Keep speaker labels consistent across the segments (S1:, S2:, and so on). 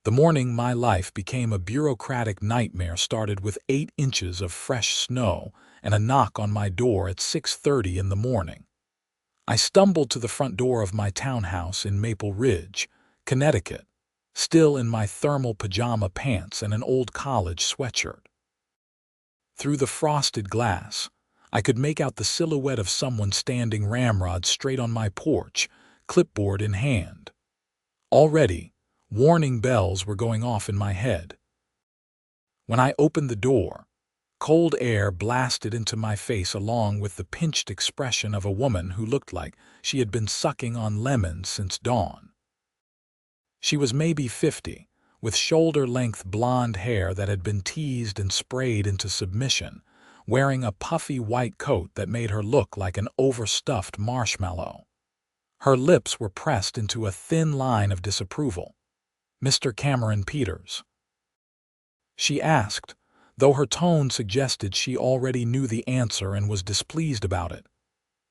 S1: The morning my life became a bureaucratic nightmare started with 8 inches of fresh snow and a knock on my door at 6:30 in the morning. I stumbled to the front door of my townhouse in Maple Ridge, Connecticut, still in my thermal pajama pants and an old college sweatshirt. Through the frosted glass, I could make out the silhouette of someone standing ramrod straight on my porch, clipboard in hand. Already, warning bells were going off in my head. When I opened the door, cold air blasted into my face along with the pinched expression of a woman who looked like she had been sucking on lemons since dawn. She was maybe 50, with shoulder-length blonde hair that had been teased and sprayed into submission, wearing a puffy white coat that made her look like an overstuffed marshmallow. Her lips were pressed into a thin line of disapproval. "Mr. Cameron Peters?" she asked, though her tone suggested she already knew the answer and was displeased about it.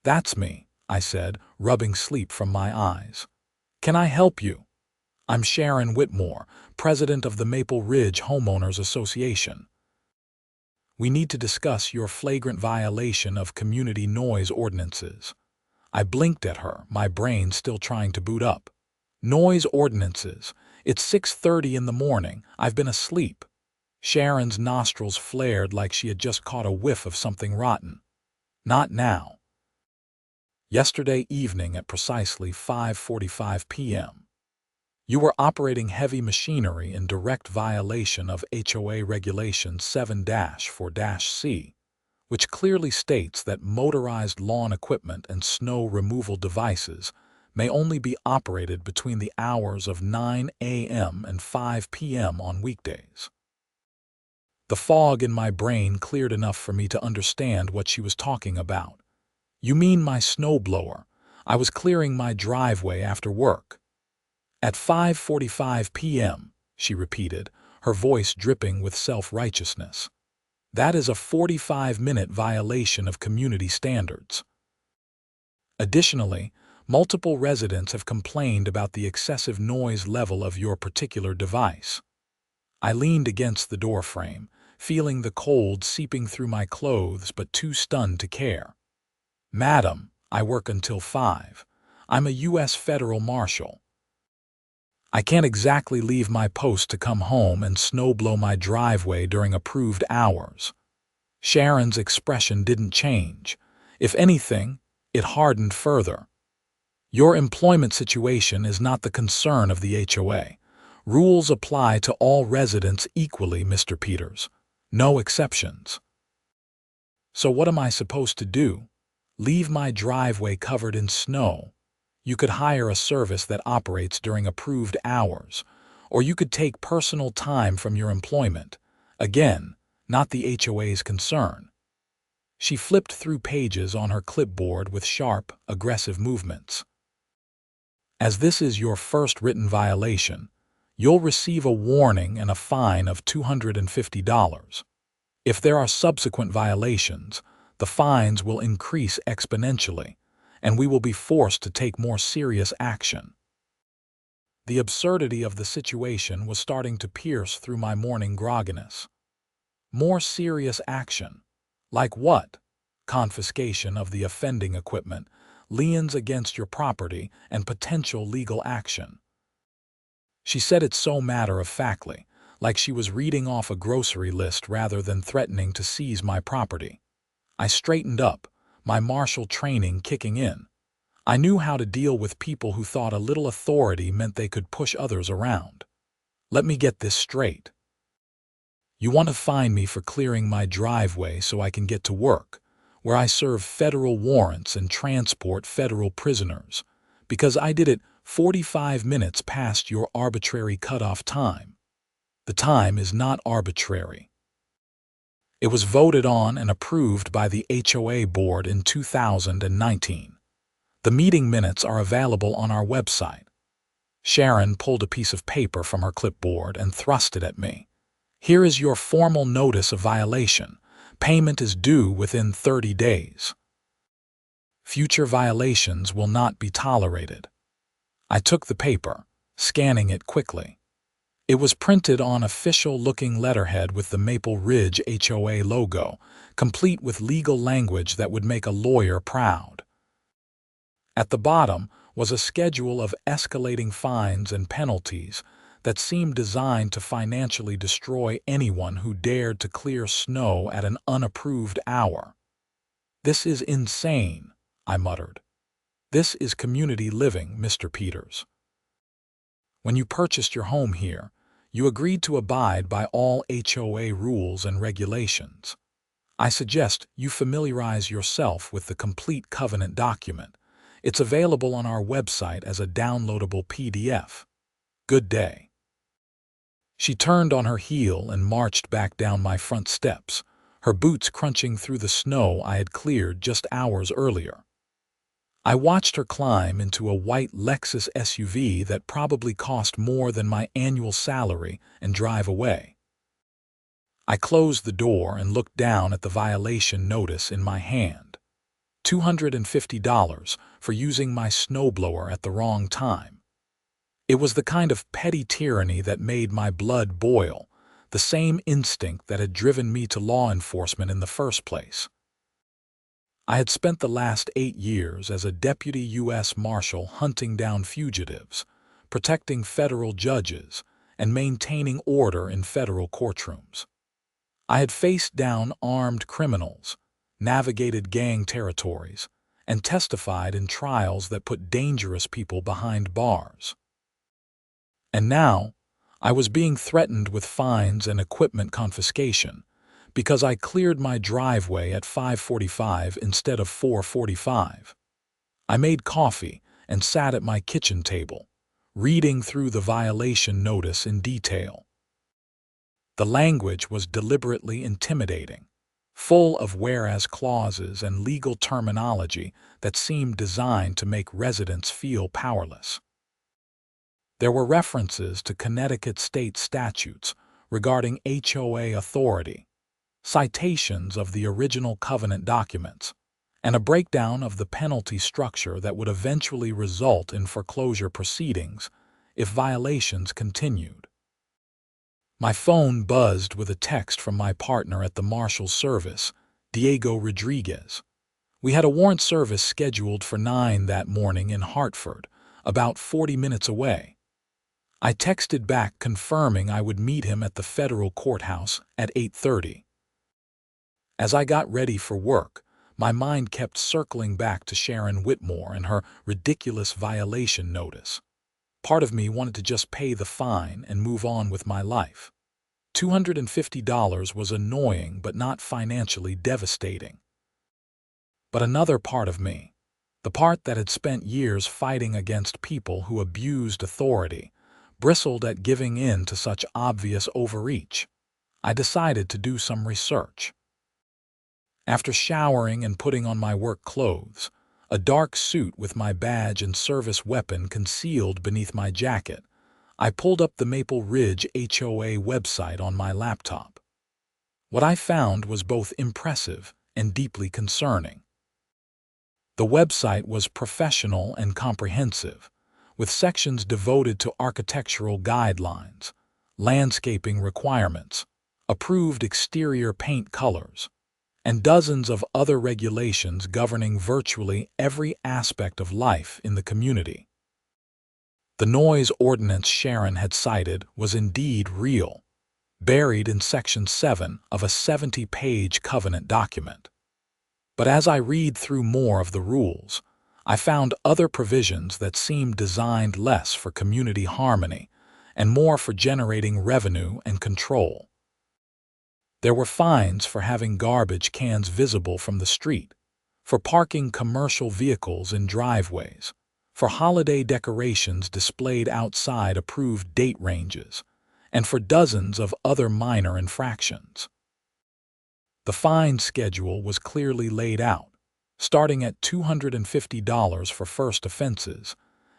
S1: "That's me," I said, rubbing sleep from my eyes. "Can I help you?" "I'm Sharon Whitmore, president of the Maple Ridge Homeowners Association. We need to discuss your flagrant violation of community noise ordinances." I blinked at her, my brain still trying to boot up. "Noise ordinances? It's 6:30 in the morning. I've been asleep." Sharon's nostrils flared like she had just caught a whiff of something rotten. "Not now." "Yesterday evening at precisely 5:45 p.m. you were operating heavy machinery in direct violation of HOA Regulation 7-4-C, which clearly states that motorized lawn equipment and snow removal devices may only be operated between the hours of 9 a.m. and 5 p.m. on weekdays." The fog in my brain cleared enough for me to understand what she was talking about. "You mean my snowblower? I was clearing my driveway after work." "At 5:45 p.m., she repeated, her voice dripping with self-righteousness. "That is a 45-minute violation of community standards. Additionally, multiple residents have complained about the excessive noise level of your particular device." I leaned against the doorframe, feeling the cold seeping through my clothes but too stunned to care. "Madam, I work until 5. I'm a US federal marshal. I can't exactly leave my post to come home and snowblow my driveway during approved hours." Sharon's expression didn't change. If anything, it hardened further. "Your employment situation is not the concern of the HOA. Rules apply to all residents equally, Mr. Peters. No exceptions." "So what am I supposed to do? Leave my driveway covered in snow? You could hire a service that operates during approved hours, or you could take personal time from your employment. Again, not the HOA's concern." She flipped through pages on her clipboard with sharp, aggressive movements. "As this is your first written violation, you'll receive a warning and a fine of $250. If there are subsequent violations, the fines will increase exponentially, and we will be forced to take more serious action." The absurdity of the situation was starting to pierce through my morning grogginess. More serious action? Like what? Confiscation of the offending equipment, liens against your property, and potential legal action. She said it so matter-of-factly, like she was reading off a grocery list rather than threatening to seize my property. I straightened up, my martial training kicking in. I knew how to deal with people who thought a little authority meant they could push others around. "Let me get this straight. You want to fine me for clearing my driveway so I can get to work, where I serve federal warrants and transport federal prisoners, because I did it 45 minutes past your arbitrary cutoff time. The time is not arbitrary. It was voted on and approved by the HOA board in 2019. The meeting minutes are available on our website." Sharon pulled a piece of paper from her clipboard and thrust it at me. "Here is your formal notice of violation. Payment is due within 30 days. Future violations will not be tolerated." I took the paper, scanning it quickly. It was printed on official-looking letterhead with the Maple Ridge HOA logo, complete with legal language that would make a lawyer proud. At the bottom was a schedule of escalating fines and penalties that seemed designed to financially destroy anyone who dared to clear snow at an unapproved hour. "This is insane," I muttered. "This is community living, Mr. Peters. When you purchased your home here, you agreed to abide by all HOA rules and regulations. I suggest you familiarize yourself with the complete covenant document. It's available on our website as a downloadable PDF. Good day." She turned on her heel and marched back down my front steps, her boots crunching through the snow I had cleared just hours earlier. I watched her climb into a white Lexus SUV that probably cost more than my annual salary and drive away. I closed the door and looked down at the violation notice in my hand. $250 for using my snowblower at the wrong time. It was the kind of petty tyranny that made my blood boil, the same instinct that had driven me to law enforcement in the first place. I had spent the last 8 years as a deputy US Marshal hunting down fugitives, protecting federal judges, and maintaining order in federal courtrooms. I had faced down armed criminals, navigated gang territories, and testified in trials that put dangerous people behind bars. And now, I was being threatened with fines and equipment confiscation because I cleared my driveway at 5:45 instead of 4:45. I made coffee and sat at my kitchen table, reading through the violation notice in detail. The language was deliberately intimidating, full of whereas clauses and legal terminology that seemed designed to make residents feel powerless. There were references to Connecticut state statutes regarding HOA authority, citations of the original covenant documents, and a breakdown of the penalty structure that would eventually result in foreclosure proceedings if violations continued. My phone buzzed with a text from my partner at the Marshal's service, Diego Rodriguez. We had a warrant service scheduled for 9 that morning in Hartford, about 40 minutes away. I texted back confirming I would meet him at the federal courthouse at 8:30. As I got ready for work, my mind kept circling back to Sharon Whitmore and her ridiculous violation notice. Part of me wanted to just pay the fine and move on with my life. $250 was annoying but not financially devastating. But another part of me, the part that had spent years fighting against people who abused authority, bristled at giving in to such obvious overreach. I decided to do some research. After showering and putting on my work clothes, a dark suit with my badge and service weapon concealed beneath my jacket, I pulled up the Maple Ridge HOA website on my laptop. What I found was both impressive and deeply concerning. The website was professional and comprehensive, with sections devoted to architectural guidelines, landscaping requirements, approved exterior paint colors, and dozens of other regulations governing virtually every aspect of life in the community. The noise ordinance Sharon had cited was indeed real, buried in Section 7 of a 70-page covenant document. But as I read through more of the rules, I found other provisions that seemed designed less for community harmony and more for generating revenue and control. There were fines for having garbage cans visible from the street, for parking commercial vehicles in driveways, for holiday decorations displayed outside approved date ranges, and for dozens of other minor infractions. The fine schedule was clearly laid out, starting at $250 for first offenses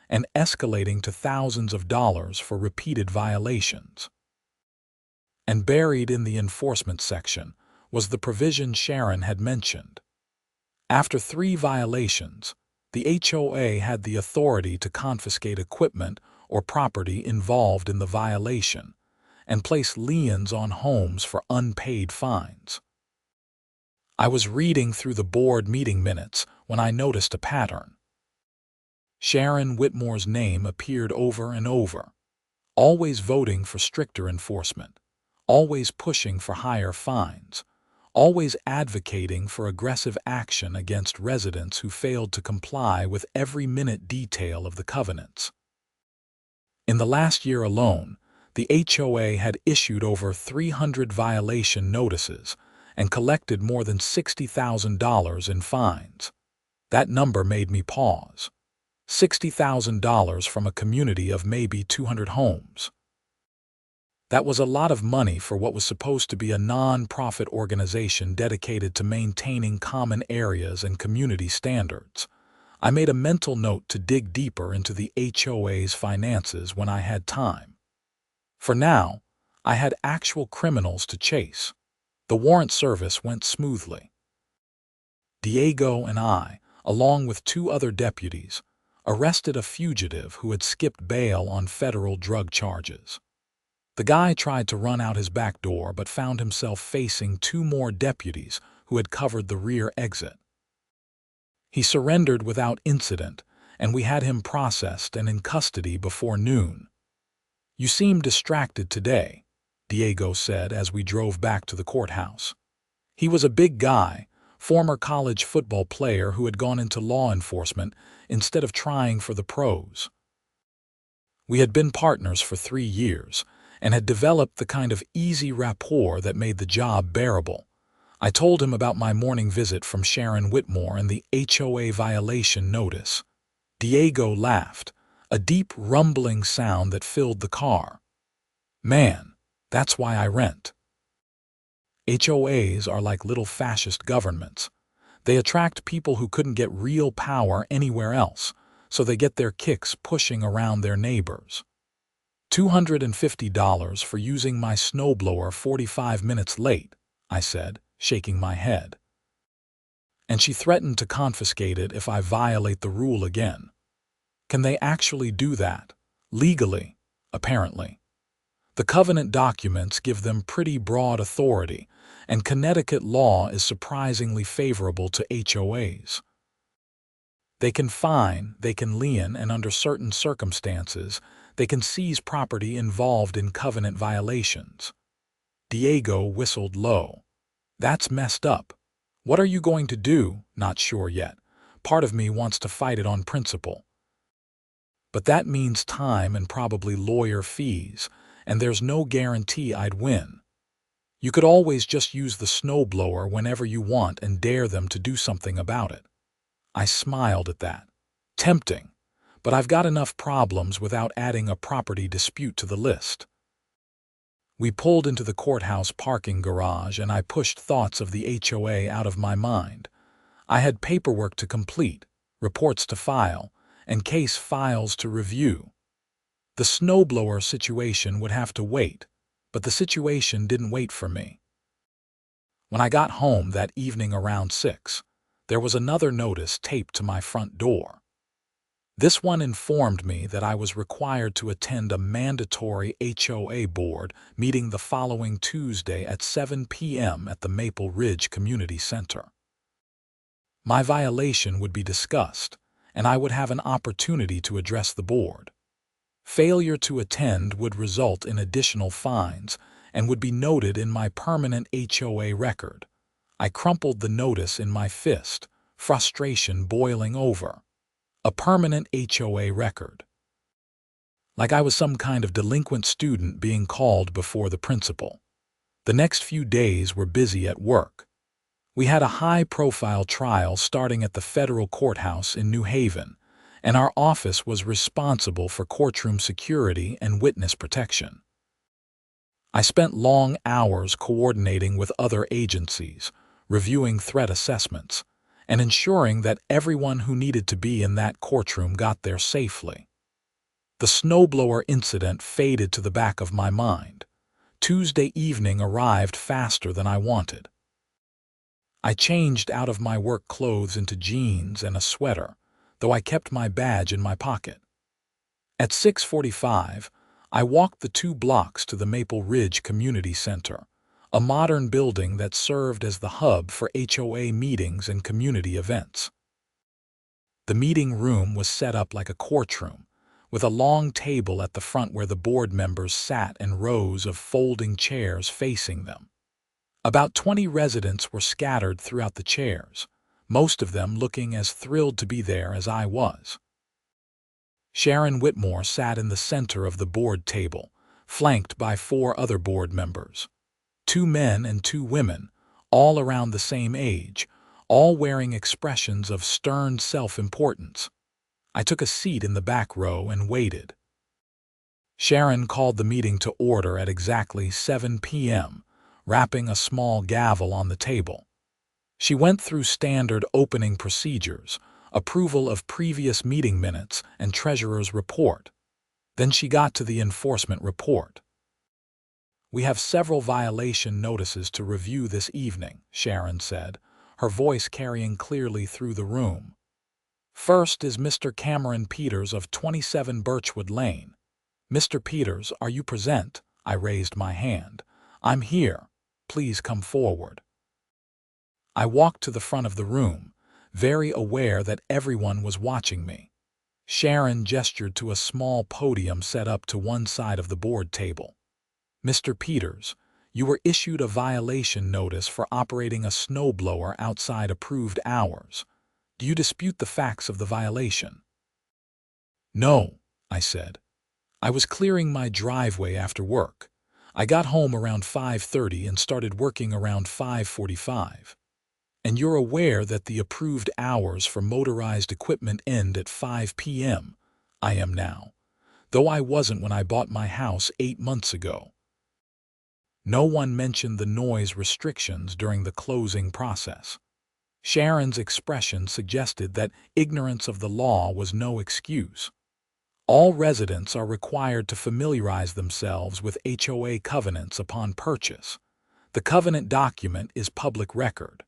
S1: and escalating to thousands of dollars for repeated violations. And buried in the enforcement section was the provision Sharon had mentioned. After 3 violations, the HOA had the authority to confiscate equipment or property involved in the violation, and place liens on homes for unpaid fines. I was reading through the board meeting minutes when I noticed a pattern. Sharon Whitmore's name appeared over and over, always voting for stricter enforcement, always pushing for higher fines, always advocating for aggressive action against residents who failed to comply with every minute detail of the covenants. In the last year alone, the HOA had issued over 300 violation notices and collected more than $60,000 in fines. That number made me pause. $60,000 from a community of maybe 200 homes. That was a lot of money for what was supposed to be a non-profit organization dedicated to maintaining common areas and community standards. I made a mental note to dig deeper into the HOA's finances when I had time. For now, I had actual criminals to chase. The warrant service went smoothly. Diego and I, along with 2 other deputies, arrested a fugitive who had skipped bail on federal drug charges. The guy tried to run out his back door but found himself facing 2 more deputies who had covered the rear exit. He surrendered without incident, and we had him processed and in custody before noon. "You seem distracted today," Diego said as we drove back to the courthouse. He was a big guy, former college football player who had gone into law enforcement instead of trying for the pros. We had been partners for 3 years and had developed the kind of easy rapport that made the job bearable. I told him about my morning visit from Sharon Whitmore and the HOA violation notice. Diego laughed, a deep rumbling sound that filled the car. "Man, that's why I rent." HOAs are like little fascist governments. They attract people who couldn't get real power anywhere else, so they get their kicks pushing around their neighbors. $250 for using my snowblower 45 minutes late, I said, shaking my head. And she threatened to confiscate it if I violate the rule again. Can they actually do that? Legally, apparently. The covenant documents give them pretty broad authority, and Connecticut law is surprisingly favorable to HOAs. They can fine, they can lien, and under certain circumstances, they can seize property involved in covenant violations. Diego whistled low. "That's messed up. What are you going to do?" "Not sure yet. Part of me wants to fight it on principle. But that means time and probably lawyer fees, and there's no guarantee I'd win. You could always just use the snowblower whenever you want and dare them to do something about it." I smiled at that. Tempting, but I've got enough problems without adding a property dispute to the list. We pulled into the courthouse parking garage and I pushed thoughts of the HOA out of my mind. I had paperwork to complete, reports to file, and case files to review. The snowblower situation would have to wait, but the situation didn't wait for me. When I got home that evening around 6, there was another notice taped to my front door. This one informed me that I was required to attend a mandatory HOA board meeting the following Tuesday at 7 p.m. at the Maple Ridge Community Center. My violation would be discussed, and I would have an opportunity to address the board. Failure to attend would result in additional fines and would be noted in my permanent HOA record. I crumpled the notice in my fist, frustration boiling over. A permanent HOA record. Like I was some kind of delinquent student being called before the principal. The next few days were busy at work. We had a high-profile trial starting at the federal courthouse in New Haven, and our office was responsible for courtroom security and witness protection. I spent long hours coordinating with other agencies, reviewing threat assessments, and ensuring that everyone who needed to be in that courtroom got there safely. The snowblower incident faded to the back of my mind. Tuesday evening arrived faster than I wanted. I changed out of my work clothes into jeans and a sweater, though I kept my badge in my pocket. At 6:45, I walked the 2 blocks to the Maple Ridge Community Center, a modern building that served as the hub for HOA meetings and community events. The meeting room was set up like a courtroom, with a long table at the front where the board members sat and rows of folding chairs facing them. About 20 residents were scattered throughout the chairs, most of them looking as thrilled to be there as I was. Sharon Whitmore sat in the center of the board table, flanked by 4 other board members. 2 men and 2 women, all around the same age, all wearing expressions of stern self-importance. I took a seat in the back row and waited. Sharon called the meeting to order at exactly 7 p.m., rapping a small gavel on the table. She went through standard opening procedures, approval of previous meeting minutes, and treasurer's report. Then she got to the enforcement report. "We have several violation notices to review this evening," Sharon said, her voice carrying clearly through the room. "First is Mr. Cameron Peters of 27 Birchwood Lane. Mr. Peters, are you present?" I raised my hand. "I'm here. Please come forward." I walked to the front of the room, very aware that everyone was watching me. Sharon gestured to a small podium set up to one side of the board table. "Mr. Peters, you were issued a violation notice for operating a snowblower outside approved hours. Do you dispute the facts of the violation?" "No," I said. "I was clearing my driveway after work. I got home around 5:30 and started working around 5:45. And you're aware that the approved hours for motorized equipment end at 5 p.m. I am now, though I wasn't when I bought my house 8 months ago." No one mentioned the noise restrictions during the closing process. Sharon's expression suggested that ignorance of the law was no excuse. All residents are required to familiarize themselves with HOA covenants upon purchase. The covenant document is public record.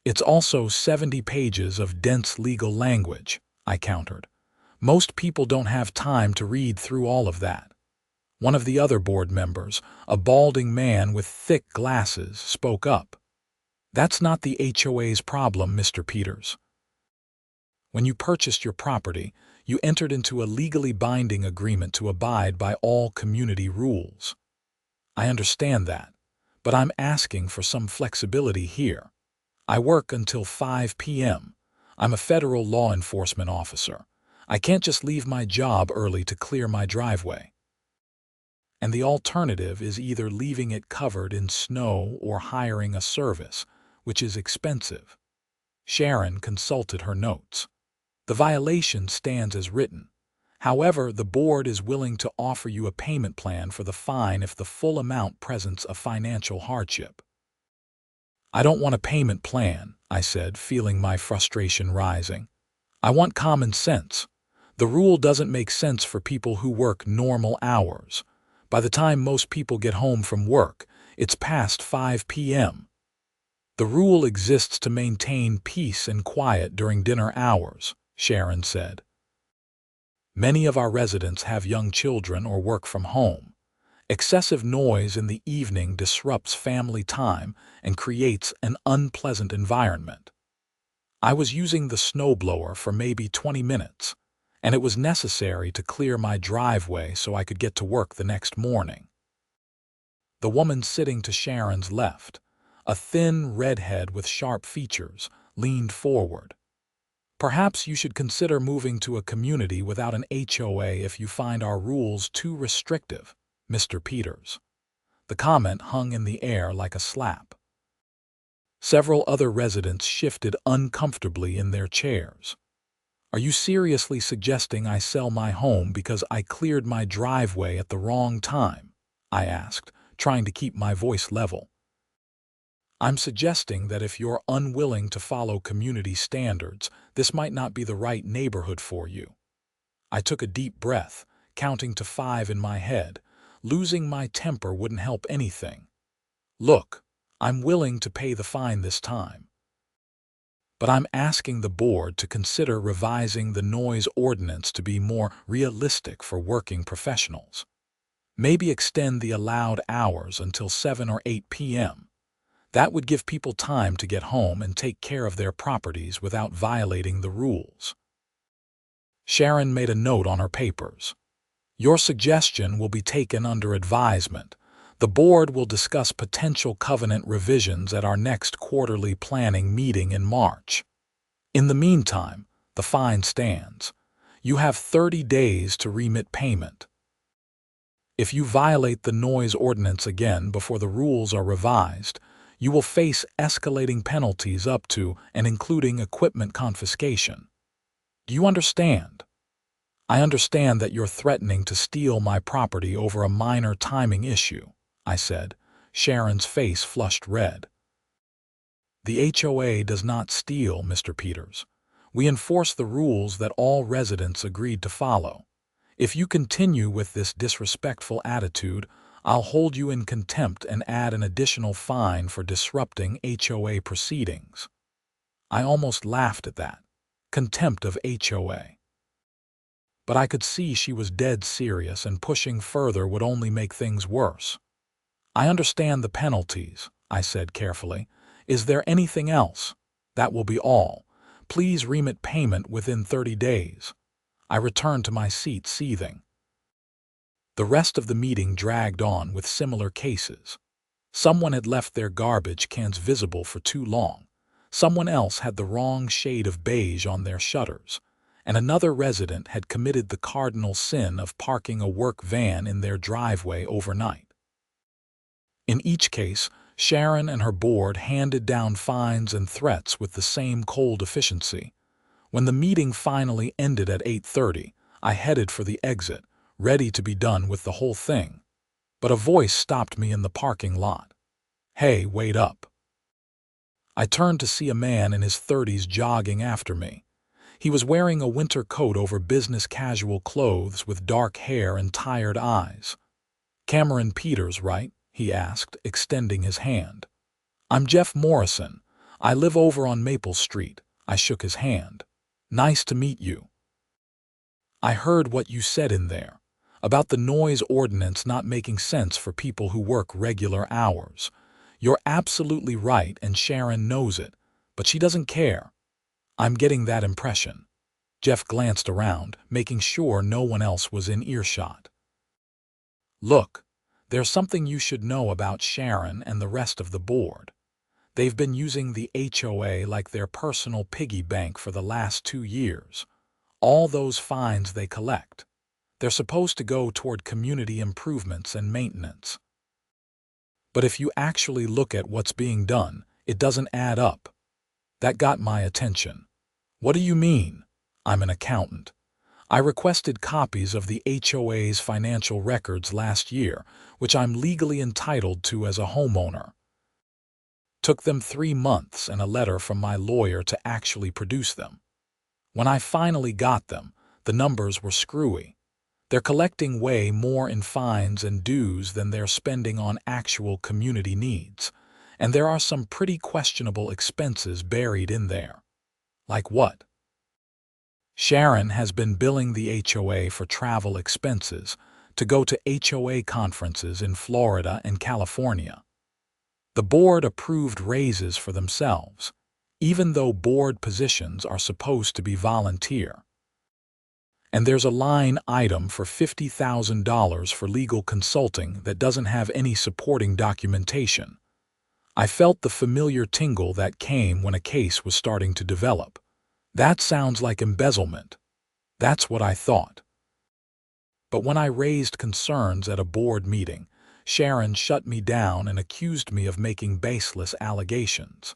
S1: "It's also 70 pages of dense legal language," I countered. "Most people don't have time to read through all of that." One of the other board members, a balding man with thick glasses, spoke up. "That's not the HOA's problem, Mr. Peters. When you purchased your property, you entered into a legally binding agreement to abide by all community rules. I understand that, but I'm asking for some flexibility here. I work until 5 p.m. I'm a federal law enforcement officer. I can't just leave my job early to clear my driveway. And the alternative is either leaving it covered in snow or hiring a service, which is expensive." Sharon consulted her notes. "The violation stands as written. However, the board is willing to offer you a payment plan for the fine if the full amount presents a financial hardship." "I don't want a payment plan," I said, feeling my frustration rising. "I want common sense. The rule doesn't make sense for people who work normal hours. By the time most people get home from work, it's past 5 p.m. The rule exists to maintain peace and quiet during dinner hours," Sharon said. "Many of our residents have young children or work from home. Excessive noise in the evening disrupts family time and creates an unpleasant environment. I was using the snowblower for maybe 20 minutes, and it was necessary to clear my driveway so I could get to work the next morning." The woman sitting to Sharon's left, a thin redhead with sharp features, leaned forward. "Perhaps you should consider moving to a community without an HOA if you find our rules too restrictive, Mr. Peters." The comment hung in the air like a slap. Several other residents shifted uncomfortably in their chairs. "Are you seriously suggesting I sell my home because I cleared my driveway at the wrong time?" I asked, trying to keep my voice level. "I'm suggesting that if you're unwilling to follow community standards, this might not be the right neighborhood for you." I took a deep breath, counting to 5 in my head. Losing my temper wouldn't help anything. "Look, I'm willing to pay the fine this time." but I'm asking the board to consider revising the noise ordinance to be more realistic for working professionals. Maybe extend the allowed hours until 7 or 8 p.m. That would give people time to get home and take care of their properties without violating the rules. Sharon made a note on her papers. Your suggestion will be taken under advisement. The board will discuss potential covenant revisions at our next quarterly planning meeting in March. In the meantime, the fine stands. You have 30 days to remit payment. If you violate the noise ordinance again before the rules are revised, you will face escalating penalties up to and including equipment confiscation. Do you understand? I understand that you're threatening to steal my property over a minor timing issue, I said. Sharon's face flushed red. The HOA does not steal, Mr. Peters. We enforce the rules that all residents agreed to follow. If you continue with this disrespectful attitude, I'll hold you in contempt and add an additional fine for disrupting HOA proceedings. I almost laughed at that. Contempt of HOA. But I could see she was dead serious, and pushing further would only make things worse. I understand the penalties, I said carefully. Is there anything else? That will be all. Please remit payment within 30 days. I returned to my seat seething. The rest of the meeting dragged on with similar cases. Someone had left their garbage cans visible for too long. Someone else had the wrong shade of beige on their shutters. And another resident had committed the cardinal sin of parking a work van in their driveway overnight. In each case, Sharon and her board handed down fines and threats with the same cold efficiency. When the meeting finally ended at 8:30, I headed for the exit, ready to be done with the whole thing. But a voice stopped me in the parking lot. Hey, wait up. I turned to see a man in his 30s jogging after me. He was wearing a winter coat over business casual clothes with dark hair and tired eyes. Cameron Peters, right? He asked, extending his hand. I'm Jeff Morrison. I live over on Maple Street. I shook his hand. Nice to meet you. I heard what you said in there, about the noise ordinance not making sense for people who work regular hours. You're absolutely right, and Sharon knows it, but she doesn't care. I'm getting that impression. Jeff glanced around, making sure no one else was in earshot. Look, there's something you should know about Sharon and the rest of the board. They've been using the HOA like their personal piggy bank for the last 2 years. All those fines they collect, they're supposed to go toward community improvements and maintenance. But if you actually look at what's being done, it doesn't add up. That got my attention. What do you mean? I'm an accountant. I requested copies of the HOA's financial records last year, which I'm legally entitled to as a homeowner. Took them 3 months and a letter from my lawyer to actually produce them. When I finally got them, the numbers were screwy. They're collecting way more in fines and dues than they're spending on actual community needs, and there are some pretty questionable expenses buried in there. Like what? Sharon has been billing the HOA for travel expenses to go to HOA conferences in Florida and California. The board approved raises for themselves, even though board positions are supposed to be volunteer. And there's a line item for $50,000 for legal consulting that doesn't have any supporting documentation. I felt the familiar tingle that came when a case was starting to develop. That sounds like embezzlement. That's what I thought. But when I raised concerns at a board meeting, Sharon shut me down and accused me of making baseless allegations.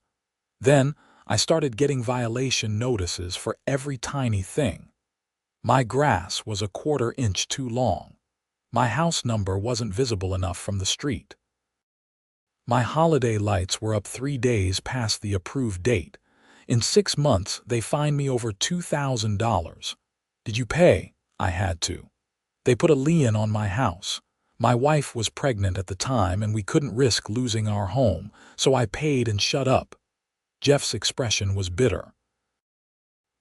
S1: Then, I started getting violation notices for every tiny thing. My grass was a 1/4 inch too long. My house number wasn't visible enough from the street. My holiday lights were up 3 days past the approved date. In 6 months, they fined me over $2,000. Did you pay? I had to. They put a lien on my house. My wife was pregnant at the time and we couldn't risk losing our home, so I paid and shut up. Jeff's expression was bitter.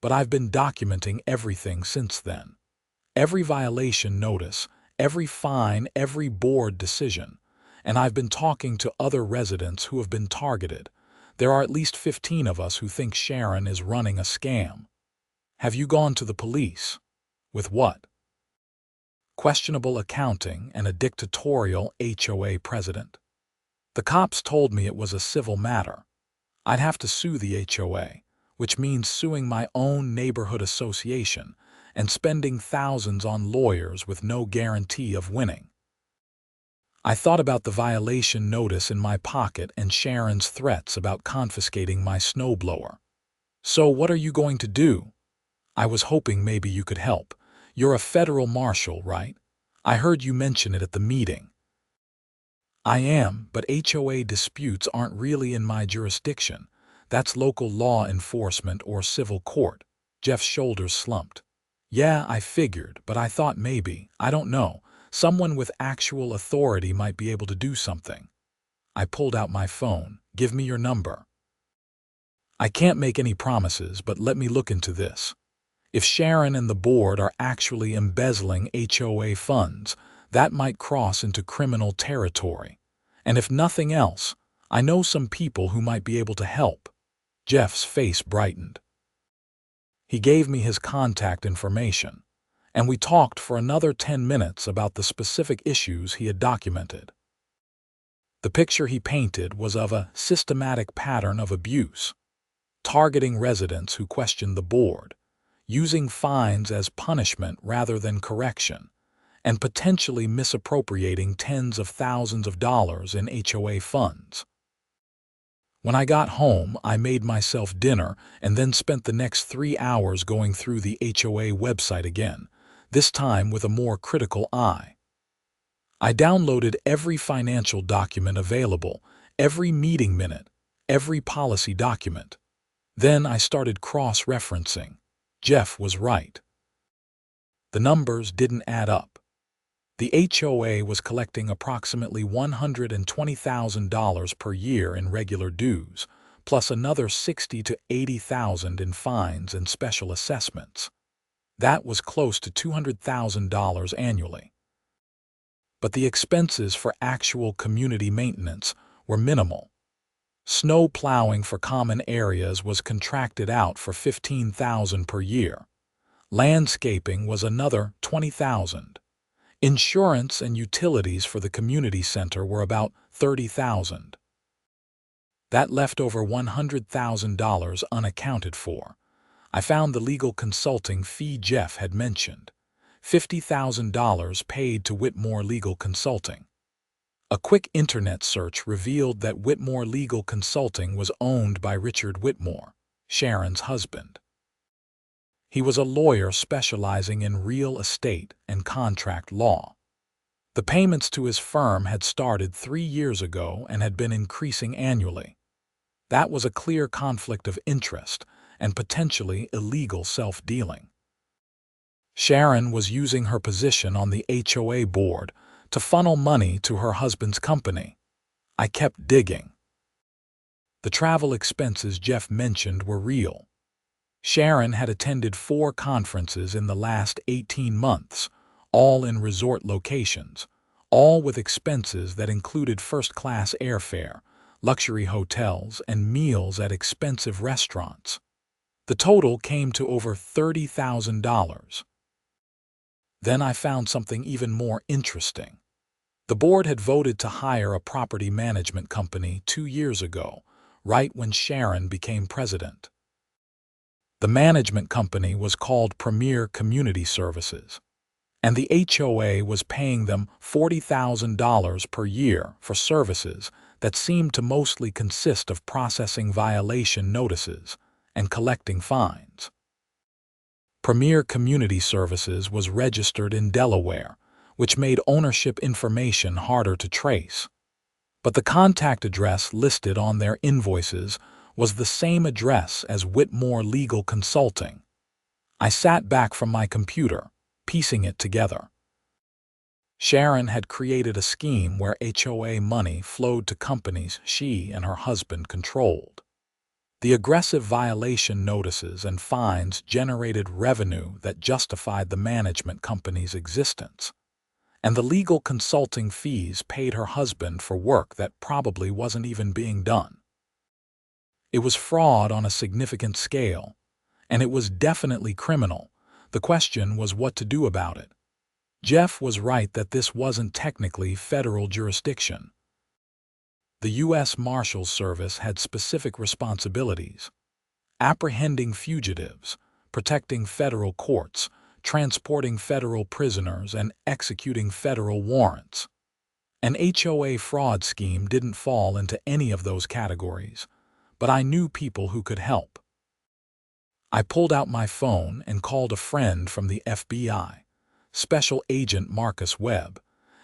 S1: but I've been documenting everything since then. Every violation notice, every fine, every board decision. And I've been talking to other residents who have been targeted. There are at least 15 of us who think Sharon is running a scam. Have you gone to the police? With what? Questionable accounting and a dictatorial HOA president. The cops told me it was a civil matter. I'd have to sue the HOA, which means suing my own neighborhood association and spending thousands on lawyers with no guarantee of winning. I thought about the violation notice in my pocket and Sharon's threats about confiscating my snowblower. So what are you going to do? I was hoping maybe you could help. You're a federal marshal, right? I heard you mention it at the meeting. I am, but HOA disputes aren't really in my jurisdiction. That's local law enforcement or civil court. Jeff's shoulders slumped. Yeah, I figured, but I thought maybe, I don't know, someone with actual authority might be able to do something. I pulled out my phone. Give me your number. I can't make any promises, but let me look into this. If Sharon and the board are actually embezzling HOA funds, that might cross into criminal territory. And if nothing else, I know some people who might be able to help. Jeff's face brightened. He gave me his contact information, and we talked for another 10 minutes about the specific issues he had documented. The picture he painted was of a systematic pattern of abuse, targeting residents who questioned the board, using fines as punishment rather than correction, and potentially misappropriating tens of thousands of dollars in HOA funds. When I got home, I made myself dinner and then spent the next 3 hours going through the HOA website again, this time with a more critical eye. I downloaded every financial document available, every meeting minute, every policy document. Then I started cross-referencing. Jeff was right. The numbers didn't add up. The HOA was collecting approximately $120,000 per year in regular dues, plus another $60,000 to $80,000 in fines and special assessments. That was close to $200,000 annually. But the expenses for actual community maintenance were minimal. Snow plowing for common areas was contracted out for $15,000 per year. Landscaping was another $20,000. Insurance and utilities for the community center were about $30,000. That left over $100,000 unaccounted for. I found the legal consulting fee Jeff had mentioned. $50,000 paid to Whitmore Legal Consulting. A quick internet search revealed that Whitmore Legal Consulting was owned by Richard Whitmore, Sharon's husband. He was a lawyer specializing in real estate and contract law. The payments to his firm had started 3 years ago and had been increasing annually. That was a clear conflict of interest and potentially illegal self-dealing. Sharon was using her position on the HOA board to funnel money to her husband's company. I kept digging. The travel expenses Jeff mentioned were real. Sharon had attended 4 conferences in the last 18 months, all in resort locations, all with expenses that included first-class airfare, luxury hotels, and meals at expensive restaurants. The total came to over $30,000. Then I found something even more interesting. The board had voted to hire a property management company 2 years ago, right when Sharon became president. The management company was called Premier Community Services, and the HOA was paying them $40,000 per year for services that seemed to mostly consist of processing violation notices and collecting fines. Premier Community Services was registered in Delaware, which made ownership information harder to trace. But the contact address listed on their invoices was the same address as Whitmore Legal Consulting. I sat back from my computer, piecing it together. Sharon had created a scheme where HOA money flowed to companies she and her husband controlled. The aggressive violation notices and fines generated revenue that justified the management company's existence, and the legal consulting fees paid her husband for work that probably wasn't even being done. It was fraud on a significant scale, and it was definitely criminal. The question was what to do about it. Jeff was right that this wasn't technically federal jurisdiction. The US Marshal Service had specific responsibilities: apprehending fugitives, protecting federal courts, transporting federal prisoners, and executing federal warrants. An HOA fraud scheme didn't fall into any of those categories, but I knew people who could help. I pulled out my phone and called a friend from the FBI, Special Agent Marcus Webb,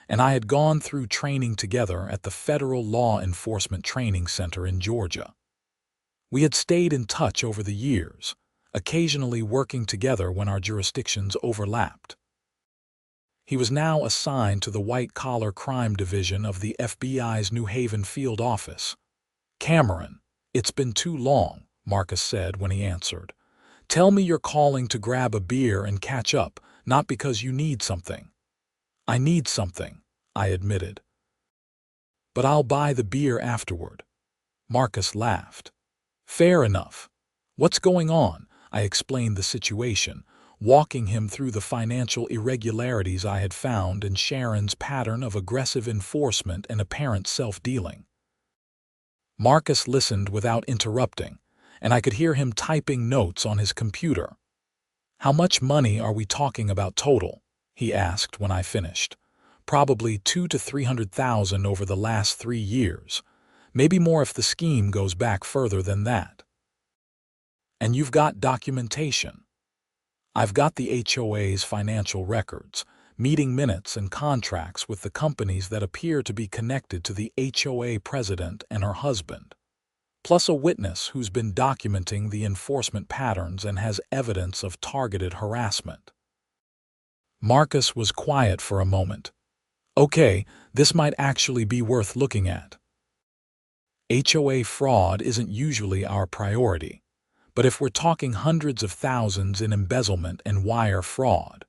S1: and I had gone through training together at the Federal Law Enforcement Training Center in Georgia. We had stayed in touch over the years, occasionally working together when our jurisdictions overlapped. He was now assigned to the white-collar crime division of the FBI's New Haven field office. "Cameron, it's been too long," Marcus said when he answered. "Tell me you're calling to grab a beer and catch up, not because you need something." "I need something," I admitted. "But I'll buy the beer afterward." Marcus laughed. "Fair enough. What's going on?" I explained the situation, walking him through the financial irregularities I had found and Sharon's pattern of aggressive enforcement and apparent self-dealing. Marcus listened without interrupting, and I could hear him typing notes on his computer. "How much money are we talking about total?" he asked when I finished. "Probably $200,000 to $300,000 over the last 3 years. Maybe more if the scheme goes back further than that." "And you've got documentation?" "I've got the HOA's financial records, meeting minutes and contracts with the companies that appear to be connected to the HOA president and her husband, plus a witness who's been documenting the enforcement patterns and has evidence of targeted harassment." Marcus was quiet for a moment. "Okay, this might actually be worth looking at. HOA fraud isn't usually our priority, but if we're talking hundreds of thousands in embezzlement and wire fraud,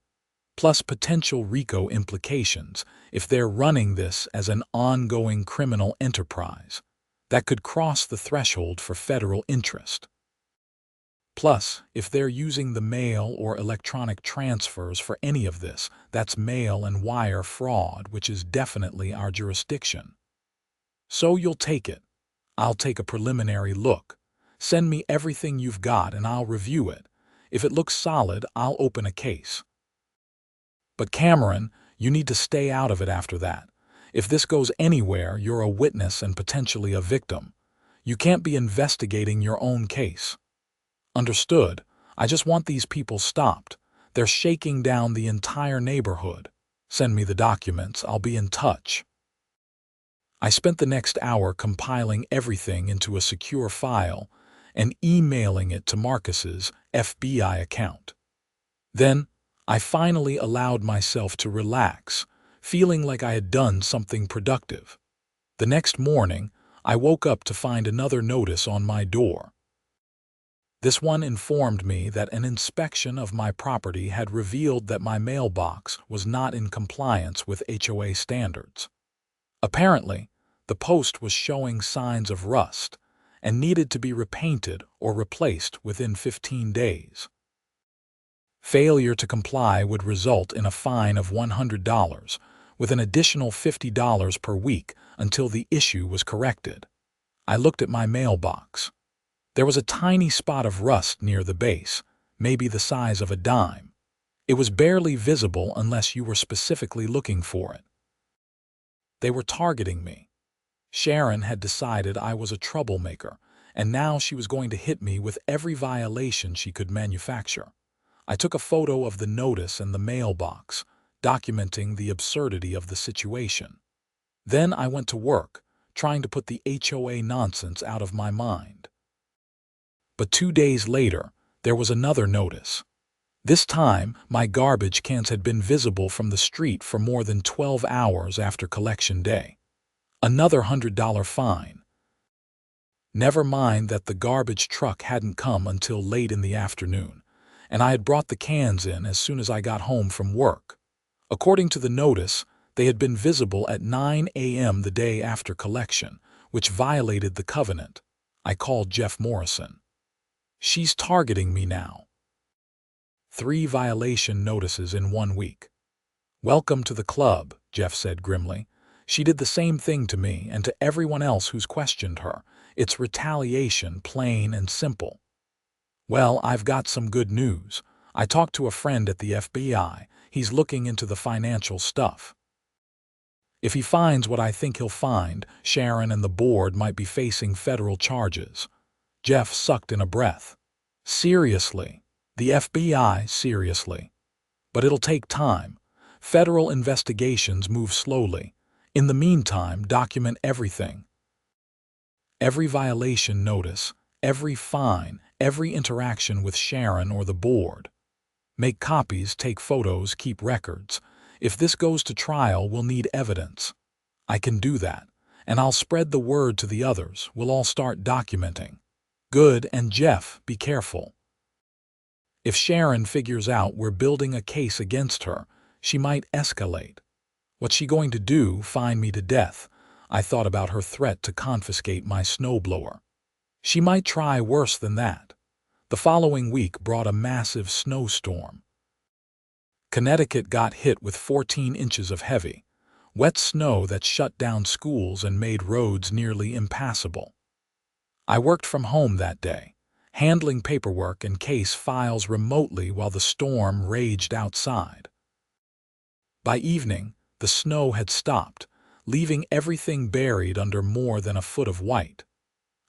S1: plus potential RICO implications if they're running this as an ongoing criminal enterprise, that could cross the threshold for federal interest. Plus, if they're using the mail or electronic transfers for any of this, that's mail and wire fraud, which is definitely our jurisdiction. So you'll take it. I'll take a preliminary look. Send me everything you've got and I'll review it. If it looks solid, I'll open a case. But Cameron, you need to stay out of it after that. If this goes anywhere, you're a witness and potentially a victim. You can't be investigating your own case." "Understood. I just want these people stopped. They're shaking down the entire neighborhood. Send me the documents. I'll be in touch." I spent the next hour compiling everything into a secure file and emailing it to Marcus's FBI account. Then, I finally allowed myself to relax, feeling like I had done something productive. The next morning, I woke up to find another notice on my door. This one informed me that an inspection of my property had revealed that my mailbox was not in compliance with HOA standards. Apparently, the post was showing signs of rust and needed to be repainted or replaced within 15 days. Failure to comply would result in a fine of $100, with an additional $50 per week until the issue was corrected. I looked at my mailbox. There was a tiny spot of rust near the base, maybe the size of a dime. It was barely visible unless you were specifically looking for it. They were targeting me. Sharon had decided I was a troublemaker, and now she was going to hit me with every violation she could manufacture. I took a photo of the notice and the mailbox, documenting the absurdity of the situation. Then I went to work, trying to put the HOA nonsense out of my mind. But 2 days later, there was another notice. This time, my garbage cans had been visible from the street for more than 12 hours after collection day. Another $100 fine. Never mind that the garbage truck hadn't come until late in the afternoon, and I had brought the cans in as soon as I got home from work. According to the notice, they had been visible at 9 a.m. the day after collection, which violated the covenant. I called Jeff Morrison. She's targeting me now. 3 violation notices in 1 week. Welcome to the club, Jeff said grimly. She did the same thing to me and to everyone else who's questioned her. It's retaliation, plain and simple. Well, I've got some good news. I talked to a friend at the FBI. He's looking into the financial stuff. If he finds what I think he'll find, Sharon and the board might be facing federal charges. Jeff sucked in a breath. Seriously? The FBI, seriously? But it'll take time. Federal investigations move slowly. In the meantime, document everything. Every violation notice, every fine, every interaction with Sharon or the board. Make copies, take photos, keep records. If this goes to trial, we'll need evidence. I can do that, and I'll spread the word to the others. We'll all start documenting. Good, and Jeff, be careful. If Sharon figures out we're building a case against her, she might escalate. What's she going to do, fine me to death? I thought about her threat to confiscate my snowblower. She might try worse than that. The following week brought a massive snowstorm. Connecticut got hit with 14 inches of heavy, wet snow that shut down schools and made roads nearly impassable. I worked from home that day, handling paperwork and case files remotely while the storm raged outside. By evening, the snow had stopped, leaving everything buried under more than a foot of white.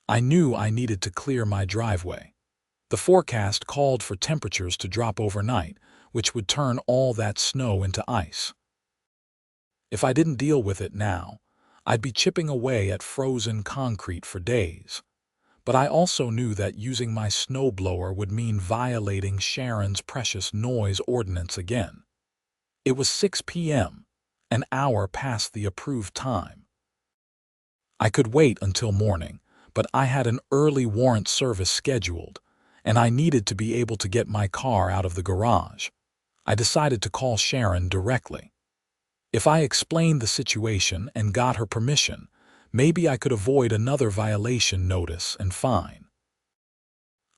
S1: I knew I needed to clear my driveway. The forecast called for temperatures to drop overnight, which would turn all that snow into ice. If I didn't deal with it now, I'd be chipping away at frozen concrete for days. But I also knew that using my snowblower would mean violating Sharon's precious noise ordinance again. It was 6 p.m., an hour past the approved time. I could wait until morning, but I had an early warrant service scheduled, and I needed to be able to get my car out of the garage. I decided to call Sharon directly. If I explained the situation and got her permission, maybe I could avoid another violation notice and fine.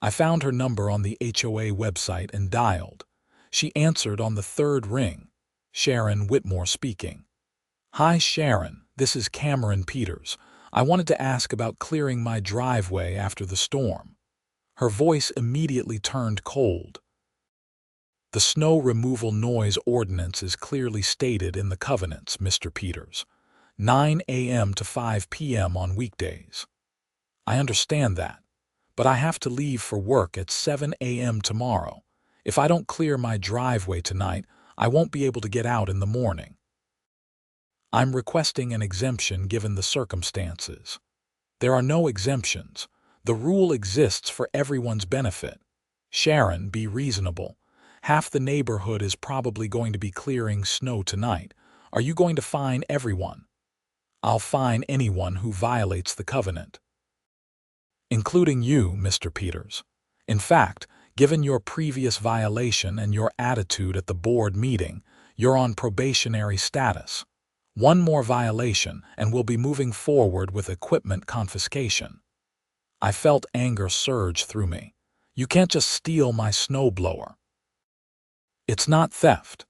S1: I found her number on the HOA website and dialed. She answered on the 3rd ring. Sharon Whitmore speaking. Hi Sharon, this is Cameron Peters. I wanted to ask about clearing my driveway after the storm. Her voice immediately turned cold. The snow removal noise ordinance is clearly stated in the covenants, Mr. Peters. 9 a.m. to 5 p.m. on weekdays. I understand that, but I have to leave for work at 7 a.m. tomorrow. If I don't clear my driveway tonight, I won't be able to get out in the morning. I'm requesting an exemption given the circumstances. There are no exemptions. The rule exists for everyone's benefit. Sharon, be reasonable. Half the neighborhood is probably going to be clearing snow tonight. Are you going to fine everyone? I'll fine anyone who violates the covenant. Including you, Mr. Peters. In fact, given your previous violation and your attitude at the board meeting, you're on probationary status. One more violation, and we'll be moving forward with equipment confiscation. I felt anger surge through me. You can't just steal my snowblower. It's not theft.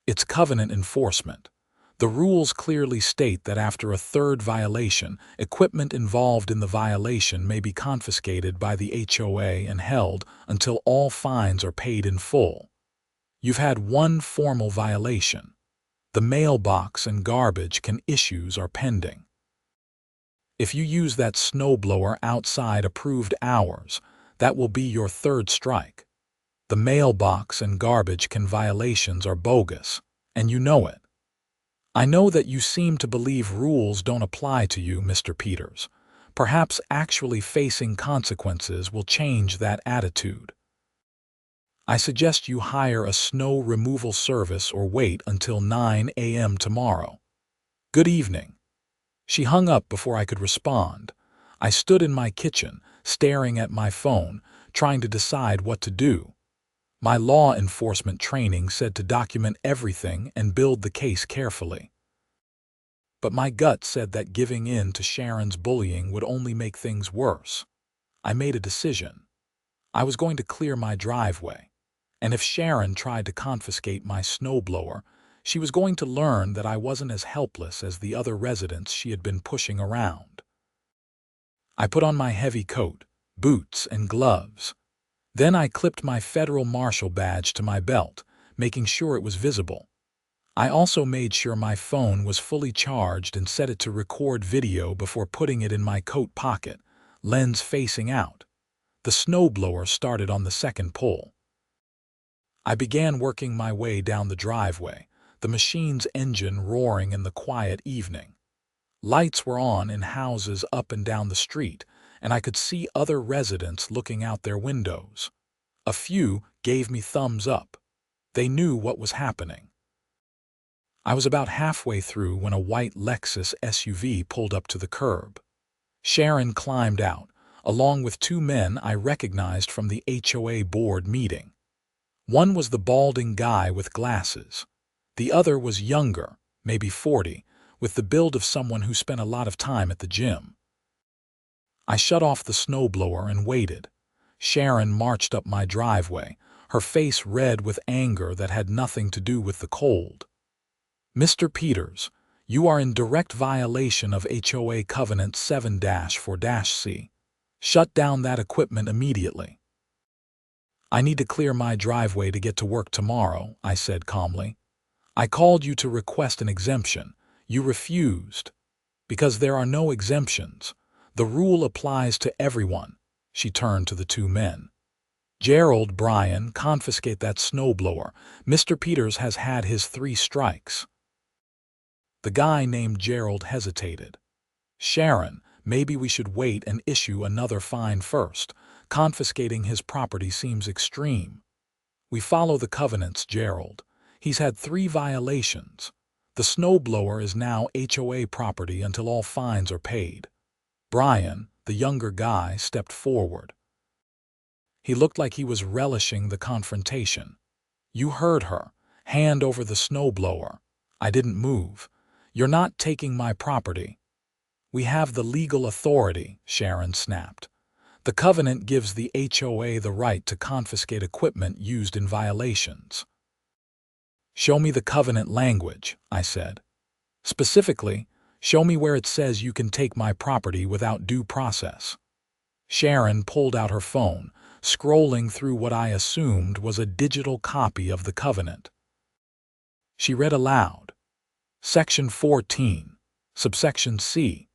S1: It's covenant enforcement. The rules clearly state that after a 3rd violation, equipment involved in the violation may be confiscated by the HOA and held until all fines are paid in full. You've had one formal violation. The mailbox and garbage issues are pending. If you use that snowblower outside approved hours, that will be your 3rd strike. The mailbox and garbage violations are bogus, and you know it. I know that you seem to believe rules don't apply to you, Mr. Peters. Perhaps actually facing consequences will change that attitude. I suggest you hire a snow removal service or wait until 9 a.m. tomorrow. Good evening. She hung up before I could respond. I stood in my kitchen, staring at my phone, trying to decide what to do. My law enforcement training said to document everything and build the case carefully. But my gut said that giving in to Sharon's bullying would only make things worse. I made a decision. I was going to clear my driveway, and if Sharon tried to confiscate my snowblower, she was going to learn that I wasn't as helpless as the other residents she had been pushing around. I put on my heavy coat, boots, and gloves. Then I clipped my federal marshal badge to my belt, making sure it was visible. I also made sure my phone was fully charged and set it to record video before putting it in my coat pocket, lens facing out. The snowblower started on the second pull. I began working my way down the driveway, the machine's engine roaring in the quiet evening. Lights were on in houses up and down the street, and I could see other residents looking out their windows. A few gave me thumbs up. They knew what was happening. I was about halfway through when a white Lexus SUV pulled up to the curb. Sharon climbed out, along with two men I recognized from the HOA board meeting. One was the balding guy with glasses. The other was younger, maybe 40, with the build of someone who spent a lot of time at the gym. I shut off the snowblower and waited. Sharon marched up my driveway, her face red with anger that had nothing to do with the cold. "Mr. Peters, you are in direct violation of HOA Covenant 7-4-C. Shut down that equipment immediately." "I need to clear my driveway to get to work tomorrow," I said calmly. "I called you to request an exemption. You refused." "Because there are no exemptions. The rule applies to everyone." She turned to the two men. "Gerald, Brian, confiscate that snowblower. Mr. Peters has had his 3 strikes." The guy named Gerald hesitated. "Sharon, maybe we should wait and issue another fine first. Confiscating his property seems extreme." "We follow the covenants, Gerald. He's had 3 violations. The snowblower is now HOA property until all fines are paid." Brian, the younger guy, stepped forward. He looked like he was relishing the confrontation. "You heard her. Hand over the snowblower." I didn't move. "You're not taking my property." "We have the legal authority," Sharon snapped. "The covenant gives the HOA the right to confiscate equipment used in violations." "Show me the covenant language," I said. "Specifically, show me where it says you can take my property without due process." Sharon pulled out her phone, scrolling through what I assumed was a digital copy of the covenant. She read aloud. Section 14, subsection C.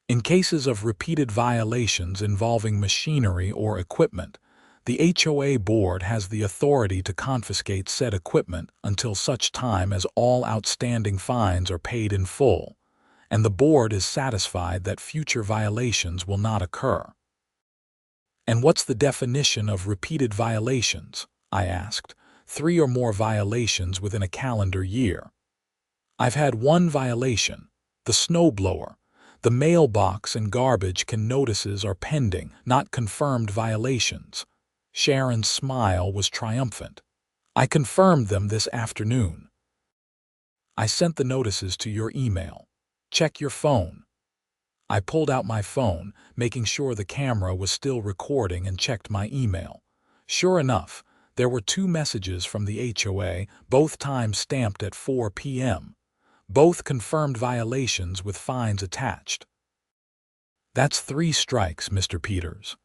S1: In cases of repeated violations involving machinery or equipment, the HOA board has the authority to confiscate said equipment until such time as all outstanding fines are paid in full, and the board is satisfied that future violations will not occur. "And what's the definition of repeated violations?" I asked. 3 or more violations within a calendar year. "I've had 1 violation, the snowblower. The mailbox and garbage can notices are pending, not confirmed violations." Sharon's smile was triumphant. "I confirmed them this afternoon. I sent the notices to your email. Check your phone." I pulled out my phone, making sure the camera was still recording, and checked my email. Sure enough, there were 2 messages from the HOA, both times stamped at 4 p.m. Both confirmed violations with fines attached. "That's 3 strikes, Mr. Peters.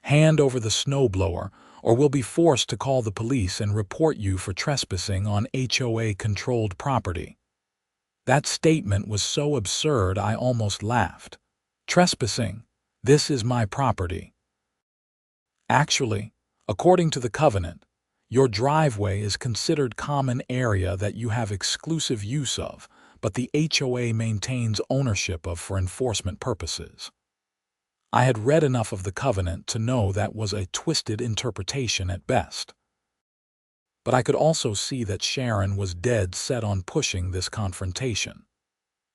S1: Hand over the snowblower, or we'll be forced to call the police and report you for trespassing on HOA-controlled property." That statement was so absurd I almost laughed. Trespassing? This is my property. Actually, according to the covenant, your driveway is considered common area that you have exclusive use of, but the HOA maintains ownership of for enforcement purposes. I had read enough of the covenant to know that was a twisted interpretation at best. But I could also see that Sharon was dead set on pushing this confrontation.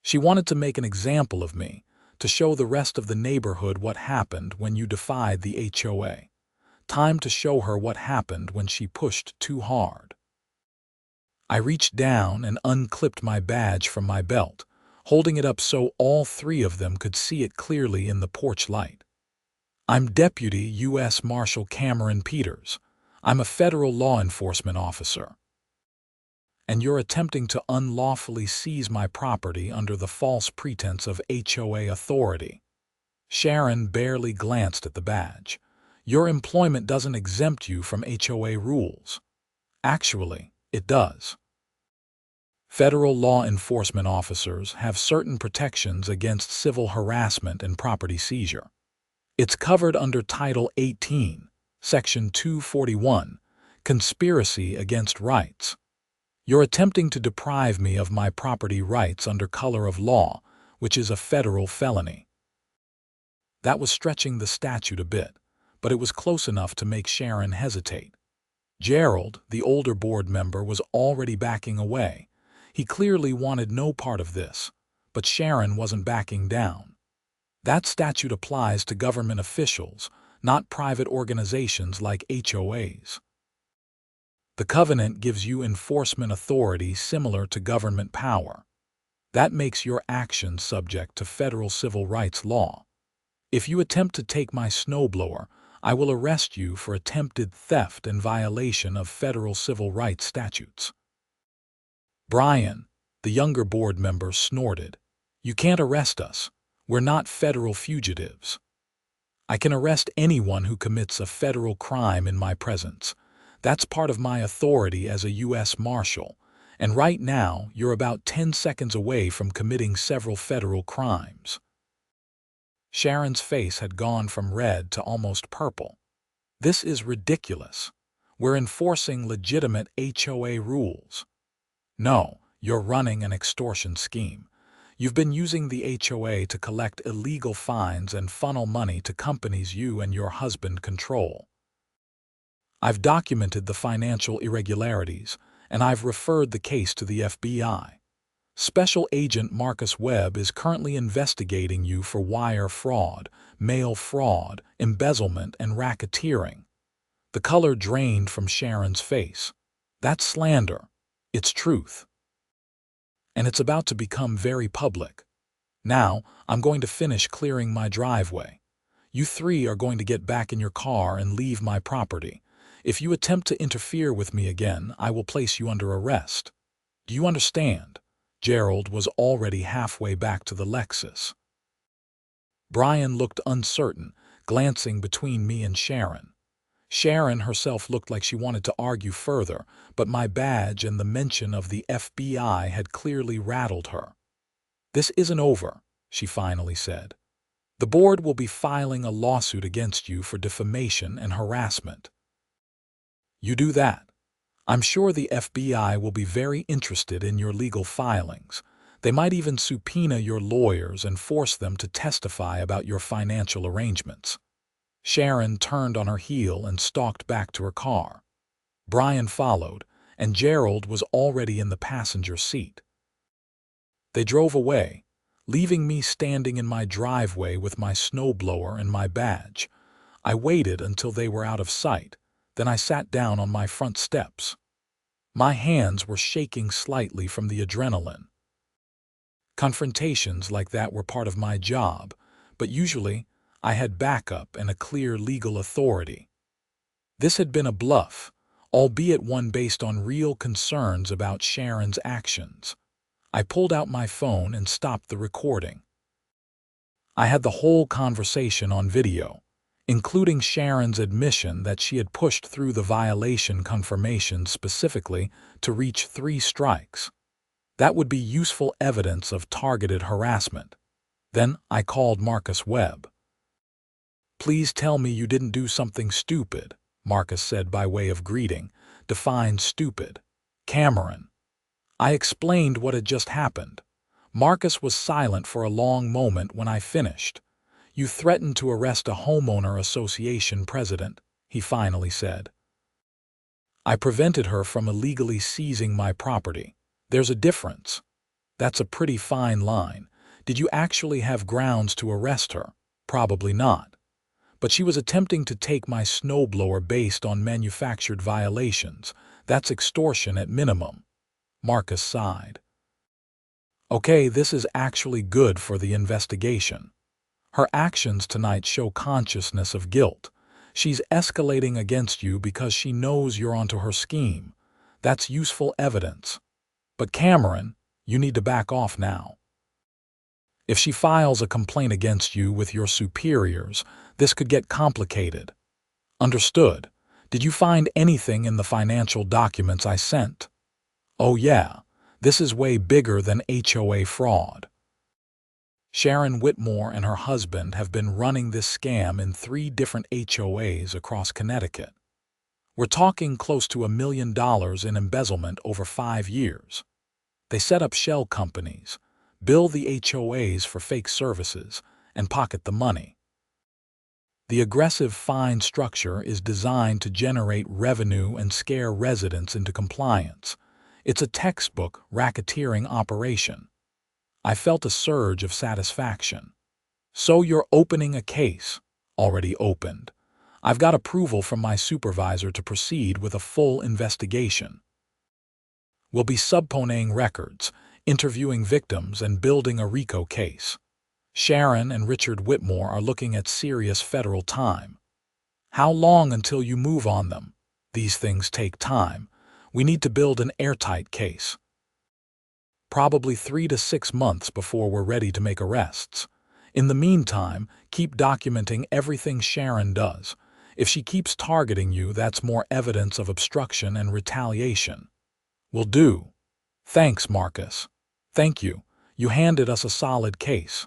S1: She wanted to make an example of me, to show the rest of the neighborhood what happened when you defied the HOA. Time to show her what happened when she pushed too hard. I reached down and unclipped my badge from my belt, holding it up so all three of them could see it clearly in the porch light. I'm Deputy US Marshal Cameron Peters. I'm a federal law enforcement officer. And you're attempting to unlawfully seize my property under the false pretense of HOA authority. Sharon barely glanced at the badge. Your employment doesn't exempt you from HOA rules. Actually, it does. Federal law enforcement officers have certain protections against civil harassment and property seizure. It's covered under Title 18, Section 241, Conspiracy Against Rights. You're attempting to deprive me of my property rights under color of law, which is a federal felony. That was stretching the statute a bit, but it was close enough to make Sharon hesitate. Gerald, the older board member, was already backing away. He clearly wanted no part of this, but Sharon wasn't backing down. That statute applies to government officials, not private organizations like HOAs. The covenant gives you enforcement authority similar to government power. That makes your actions subject to federal civil rights law. If you attempt to take my snowblower, I will arrest you for attempted theft and violation of federal civil rights statutes. Brian, the younger board member, snorted. You can't arrest us. We're not federal fugitives. I can arrest anyone who commits a federal crime in my presence. That's part of my authority as a US Marshal, and right now you're about 10 seconds away from committing several federal crimes. Sharon's face had gone from red to almost purple. This is ridiculous. We're enforcing legitimate HOA rules. No, you're running an extortion scheme. You've been using the HOA to collect illegal fines and funnel money to companies you and your husband control. I've documented the financial irregularities, and I've referred the case to the FBI. Special Agent Marcus Webb is currently investigating you for wire fraud, mail fraud, embezzlement, and racketeering. The color drained from Sharon's face. That's slander. It's truth. And it's about to become very public. Now, I'm going to finish clearing my driveway. You three are going to get back in your car and leave my property. If you attempt to interfere with me again, I will place you under arrest. Do you understand? Gerald was already halfway back to the Lexus. Brian looked uncertain, glancing between me and Sharon. Sharon herself looked like she wanted to argue further, but my badge and the mention of the FBI had clearly rattled her. This isn't over, she finally said. The board will be filing a lawsuit against you for defamation and harassment. You do that. I'm sure the FBI will be very interested in your legal filings. They might even subpoena your lawyers and force them to testify about your financial arrangements. Sharon turned on her heel and stalked back to her car. Brian followed, and Gerald was already in the passenger seat. They drove away, leaving me standing in my driveway with my snowblower and my badge. I waited until they were out of sight, then I sat down on my front steps. My hands were shaking slightly from the adrenaline. Confrontations like that were part of my job, but usually I had backup and a clear legal authority. This had been a bluff, albeit one based on real concerns about Sharon's actions. I pulled out my phone and stopped the recording. I had the whole conversation on video, including Sharon's admission that she had pushed through the violation confirmation specifically to reach 3 strikes. That would be useful evidence of targeted harassment. Then I called Marcus Webb. Please tell me you didn't do something stupid, Marcus said by way of greeting. Define stupid. Cameron. I explained what had just happened. Marcus was silent for a long moment when I finished. You threatened to arrest a homeowner association president, he finally said. I prevented her from illegally seizing my property. There's a difference. That's a pretty fine line. Did you actually have grounds to arrest her? Probably not. But she was attempting to take my snowblower based on manufactured violations. That's extortion at minimum. Marcus sighed. Okay, this is actually good for the investigation. Her actions tonight show consciousness of guilt. She's escalating against you because she knows you're onto her scheme. That's useful evidence. But Cameron, you need to back off now. If she files a complaint against you with your superiors, this could get complicated. Understood. Did you find anything in the financial documents I sent? Oh yeah, this is way bigger than HOA fraud. Sharon Whitmore and her husband have been running this scam in 3 different HOAs across Connecticut. We're talking close to $1 million in embezzlement over 5 years. They set up shell companies, bill the HOAs for fake services, and pocket the money. The aggressive fine structure is designed to generate revenue and scare residents into compliance. It's a textbook racketeering operation. I felt a surge of satisfaction. So you're opening a case. Already opened. I've got approval from my supervisor to proceed with a full investigation. We'll be subpoenaing records, interviewing victims, and building a RICO case. Sharon and Richard Whitmore are looking at serious federal time. How long until you move on them? These things take time. We need to build an airtight case. Probably 3 to 6 months before we're ready to make arrests. In the meantime, keep documenting everything Sharon does. If she keeps targeting you, that's more evidence of obstruction and retaliation. Will do. Thanks, Marcus. Thank you. You handed us a solid case.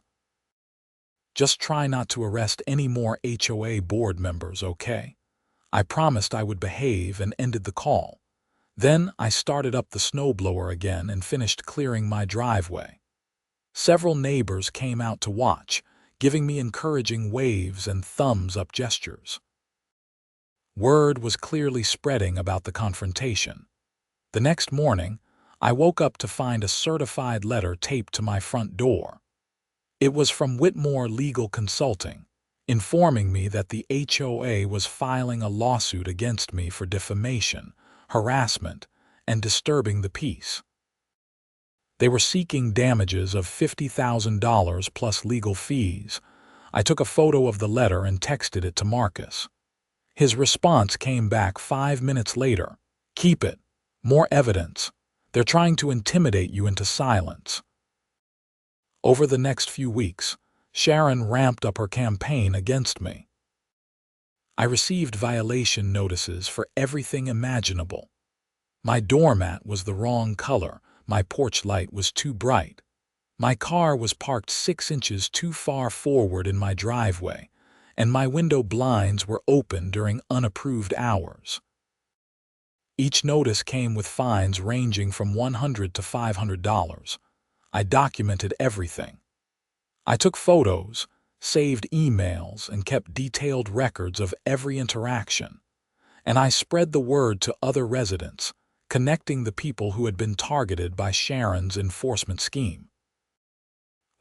S1: Just try not to arrest any more HOA board members, okay? I promised I would behave and ended the call. Then I started up the snowblower again and finished clearing my driveway. Several neighbors came out to watch, giving me encouraging waves and thumbs-up gestures. Word was clearly spreading about the confrontation. The next morning, I woke up to find a certified letter taped to my front door. It was from Whitmore Legal Consulting, informing me that the HOA was filing a lawsuit against me for defamation, harassment, and disturbing the peace. They were seeking damages of $50,000 plus legal fees. I took a photo of the letter and texted it to Marcus. His response came back 5 minutes later. Keep it. More evidence. They're trying to intimidate you into silence. Over the next few weeks, Sharon ramped up her campaign against me. I received violation notices for everything imaginable. My doormat was the wrong color, my porch light was too bright. My car was parked 6 inches too far forward in my driveway, and my window blinds were open during unapproved hours. Each notice came with fines ranging from $100 to $500. I documented everything. I took photos, saved emails, and kept detailed records of every interaction. And I spread the word to other residents, connecting the people who had been targeted by Sharon's enforcement scheme.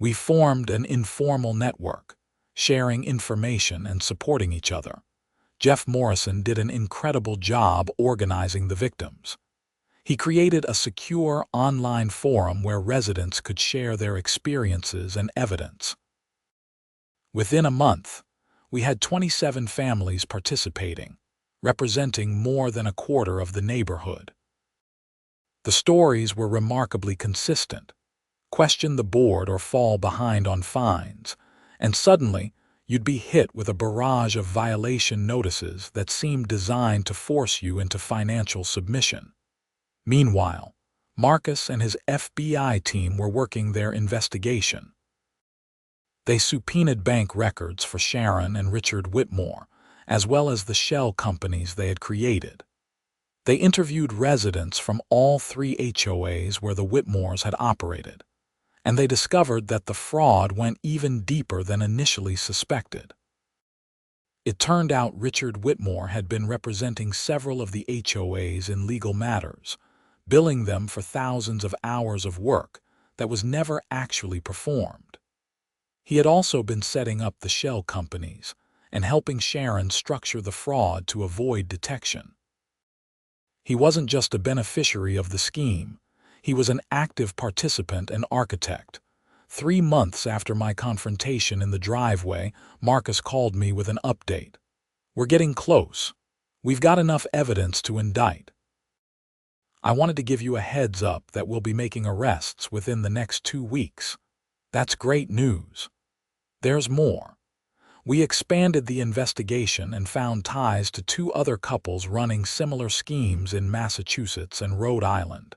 S1: We formed an informal network, sharing information and supporting each other. Jeff Morrison did an incredible job organizing the victims. He created a secure online forum where residents could share their experiences and evidence. Within a month, we had 27 families participating, representing more than a quarter of the neighborhood. The stories were remarkably consistent. Question the board or fall behind on fines, and suddenly you'd be hit with a barrage of violation notices that seemed designed to force you into financial submission. Meanwhile, Marcus and his FBI team were working their investigation. They subpoenaed bank records for Sharon and Richard Whitmore, as well as the shell companies they had created. They interviewed residents from all 3 HOAs where the Whitmores had operated, and they discovered that the fraud went even deeper than initially suspected. It turned out Richard Whitmore had been representing several of the HOAs in legal matters, billing them for thousands of hours of work that was never actually performed. He had also been setting up the shell companies and helping Sharon structure the fraud to avoid detection. He wasn't just a beneficiary of the scheme. He was an active participant and architect. 3 months after my confrontation in the driveway, Marcus called me with an update. "We're getting close. We've got enough evidence to indict. I wanted to give you a heads up that we'll be making arrests within the next 2 weeks. That's great news. There's more. We expanded the investigation and found ties to 2 other couples running similar schemes in Massachusetts and Rhode Island.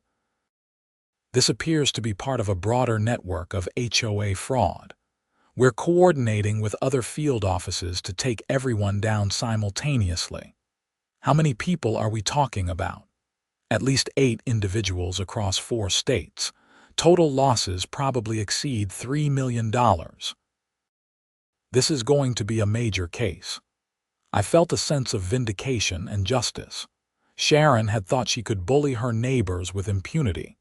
S1: This appears to be part of a broader network of HOA fraud. We're coordinating with other field offices to take everyone down simultaneously." How many people are we talking about? At least 8 individuals across 4 states. Total losses probably exceed $3 million. This is going to be a major case. I felt a sense of vindication and justice. Sharon had thought she could bully her neighbors with impunity.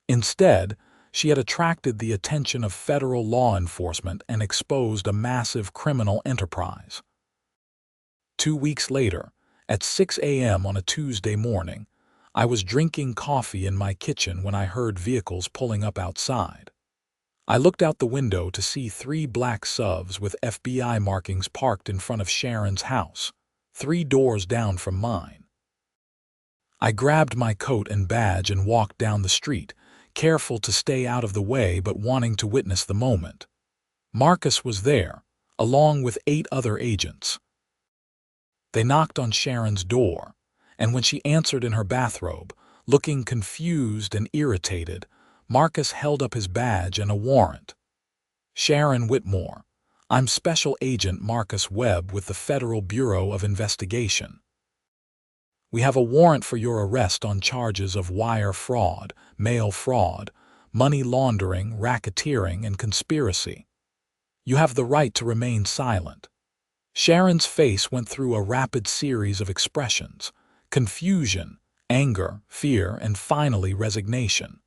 S1: Instead, she had attracted the attention of federal law enforcement and exposed a massive criminal enterprise. 2 weeks later, at 6 a.m. on a Tuesday morning, I was drinking coffee in my kitchen when I heard vehicles pulling up outside. I looked out the window to see 3 black SUVs with FBI markings parked in front of Sharon's house, 3 doors down from mine. I grabbed my coat and badge and walked down the street, careful to stay out of the way but wanting to witness the moment. Marcus was there, along with 8 other agents. They knocked on Sharon's door, and when she answered in her bathrobe, looking confused and irritated, Marcus held up his badge and a warrant. "Sharon Whitmore, I'm Special Agent Marcus Webb with the Federal Bureau of Investigation. We have a warrant for your arrest on charges of wire fraud, mail fraud, money laundering, racketeering, and conspiracy. You have the right to remain silent." Sharon's face went through a rapid series of expressions: confusion, anger, fear, and finally resignation.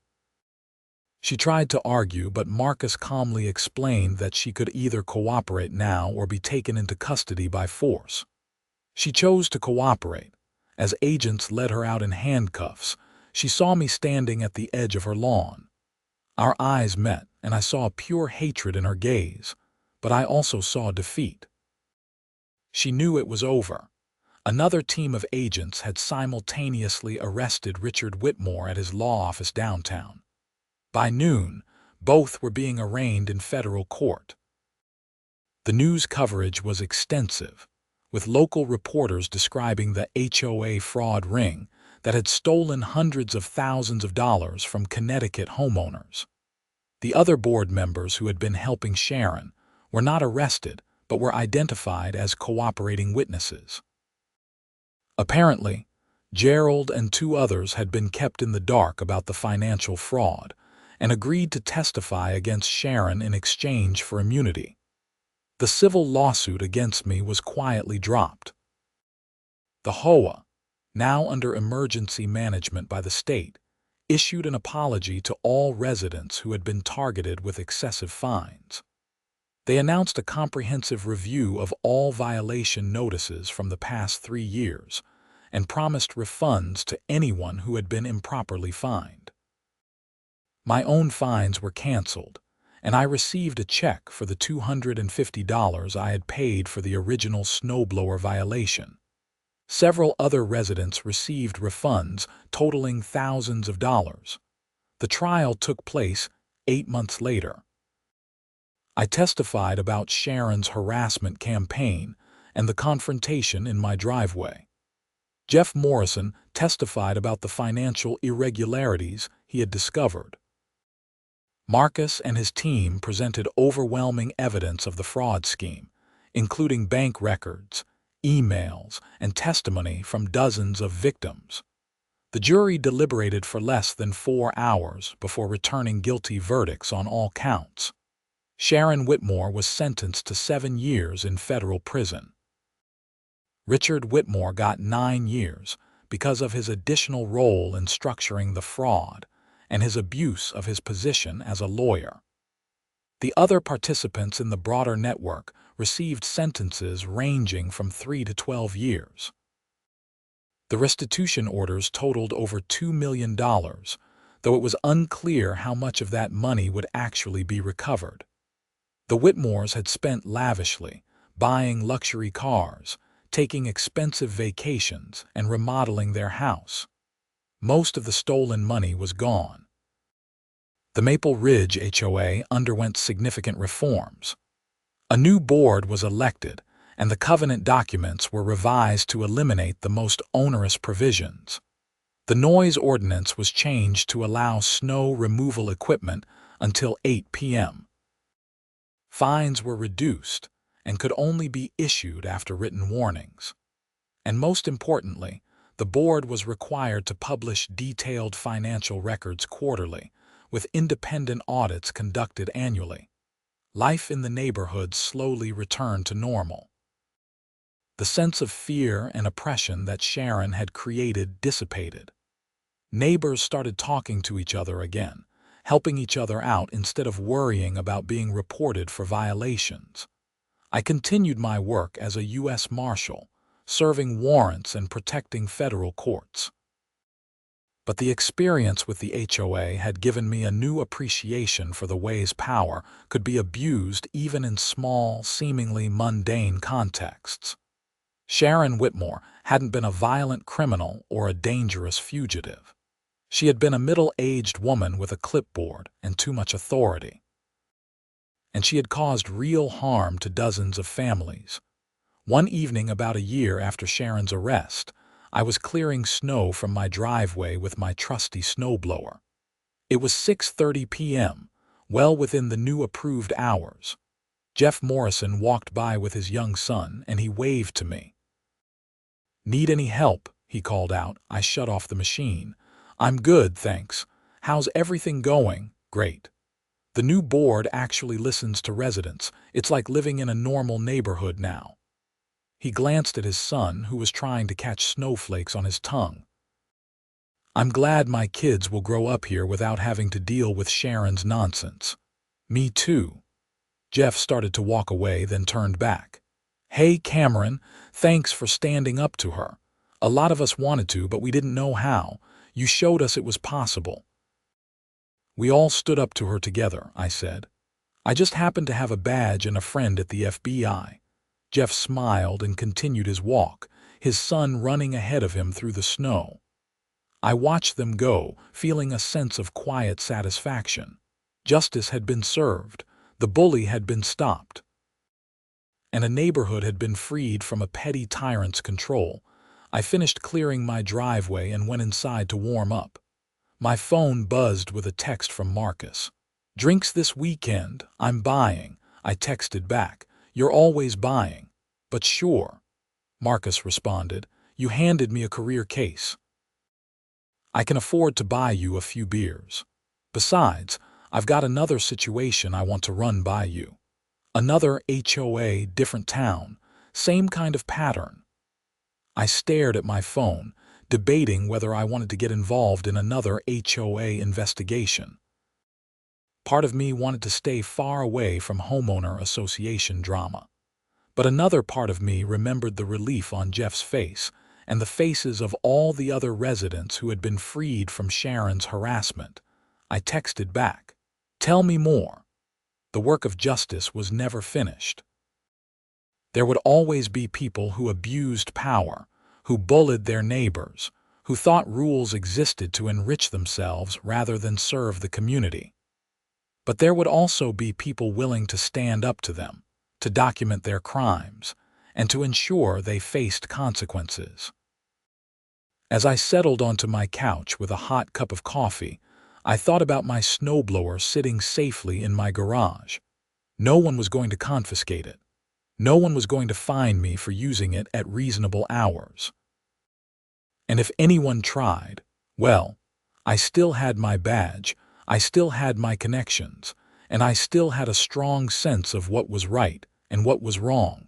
S1: She tried to argue, but Marcus calmly explained that she could either cooperate now or be taken into custody by force. She chose to cooperate. As agents led her out in handcuffs, she saw me standing at the edge of her lawn. Our eyes met, and I saw pure hatred in her gaze, but I also saw defeat. She knew it was over. Another team of agents had simultaneously arrested Richard Whitmore at his law office downtown. By noon, both were being arraigned in federal court. The news coverage was extensive, with local reporters describing the HOA fraud ring that had stolen hundreds of thousands of dollars from Connecticut homeowners. The other board members who had been helping Sharon were not arrested but were identified as cooperating witnesses. Apparently, Gerald and 2 others had been kept in the dark about the financial fraud and agreed to testify against Sharon in exchange for immunity. The civil lawsuit against me was quietly dropped. The HOA, now under emergency management by the state, issued an apology to all residents who had been targeted with excessive fines. They announced a comprehensive review of all violation notices from the past 3 years and promised refunds to anyone who had been improperly fined. My own fines were canceled, and I received a check for the $250 I had paid for the original Snowblower violation. Several other residents received refunds totaling thousands of dollars. The trial took place 8 months later. I testified about Sharon's harassment campaign and the confrontation in my driveway. Jeff Morrison testified about the financial irregularities he had discovered. Marcus and his team presented overwhelming evidence of the fraud scheme, including bank records, emails, and testimony from dozens of victims. The jury deliberated for less than 4 hours before returning guilty verdicts on all counts. Sharon Whitmore was sentenced to 7 years in federal prison. Richard Whitmore got 9 years because of his additional role in structuring the fraud and his abuse of his position as a lawyer. The other participants in the broader network received sentences ranging from 3 to 12 years. The restitution orders totaled over $2 million, though it was unclear how much of that money would actually be recovered. The Whitmores had spent lavishly, buying luxury cars, taking expensive vacations, and remodeling their house. Most of the stolen money was gone. The Maple Ridge HOA underwent significant reforms. A new board was elected, and the covenant documents were revised to eliminate the most onerous provisions. The noise ordinance was changed to allow snow removal equipment until 8 p.m. Fines were reduced and could only be issued after written warnings. And most importantly, the board was required to publish detailed financial records quarterly, with independent audits conducted annually. Life in the neighborhood slowly returned to normal. The sense of fear and oppression that Sharon had created dissipated. Neighbors started talking to each other again, helping each other out instead of worrying about being reported for violations. I continued my work as a US Marshal, serving warrants and protecting federal courts. But the experience with the HOA had given me a new appreciation for the ways power could be abused even in small, seemingly mundane contexts. Sharon Whitmore hadn't been a violent criminal or a dangerous fugitive. She had been a middle-aged woman with a clipboard and too much authority. And she had caused real harm to dozens of families. One evening about a year after Sharon's arrest, I was clearing snow from my driveway with my trusty snowblower. It was 6:30 p.m., well within the new approved hours. Jeff Morrison walked by with his young son, and he waved to me. "Need any help?" he called out. I shut off the machine. "I'm good, thanks. How's everything going?" "Great. The new board actually listens to residents. It's like living in a normal neighborhood now." He glanced at his son, who was trying to catch snowflakes on his tongue. "I'm glad my kids will grow up here without having to deal with Sharon's nonsense." "Me too." Jeff started to walk away, then turned back. "Hey, Cameron, thanks for standing up to her. A lot of us wanted to, but we didn't know how. You showed us it was possible." "We all stood up to her together," I said. "I just happened to have a badge and a friend at the FBI." Jeff smiled and continued his walk, his son running ahead of him through the snow. I watched them go, feeling a sense of quiet satisfaction. Justice had been served, the bully had been stopped, and a neighborhood had been freed from a petty tyrant's control. I finished clearing my driveway and went inside to warm up. My phone buzzed with a text from Marcus. "Drinks this weekend, I'm buying." I texted back, "You're always buying." "But sure," Marcus responded. "You handed me a career case. I can afford to buy you a few beers. Besides, I've got another situation I want to run by you. Another HOA, different town, same kind of pattern." I stared at my phone, debating whether I wanted to get involved in another HOA investigation. Part of me wanted to stay far away from homeowner association drama. But another part of me remembered the relief on Jeff's face and the faces of all the other residents who had been freed from Sharon's harassment. I texted back, "Tell me more." The work of justice was never finished. There would always be people who abused power, who bullied their neighbors, who thought rules existed to enrich themselves rather than serve the community. But there would also be people willing to stand up to them, to document their crimes, and to ensure they faced consequences. As I settled onto my couch with a hot cup of coffee, I thought about my snowblower sitting safely in my garage. No one was going to confiscate it. No one was going to fine me for using it at reasonable hours. And if anyone tried, well, I still had my badge, I still had my connections, and I still had a strong sense of what was right and what was wrong.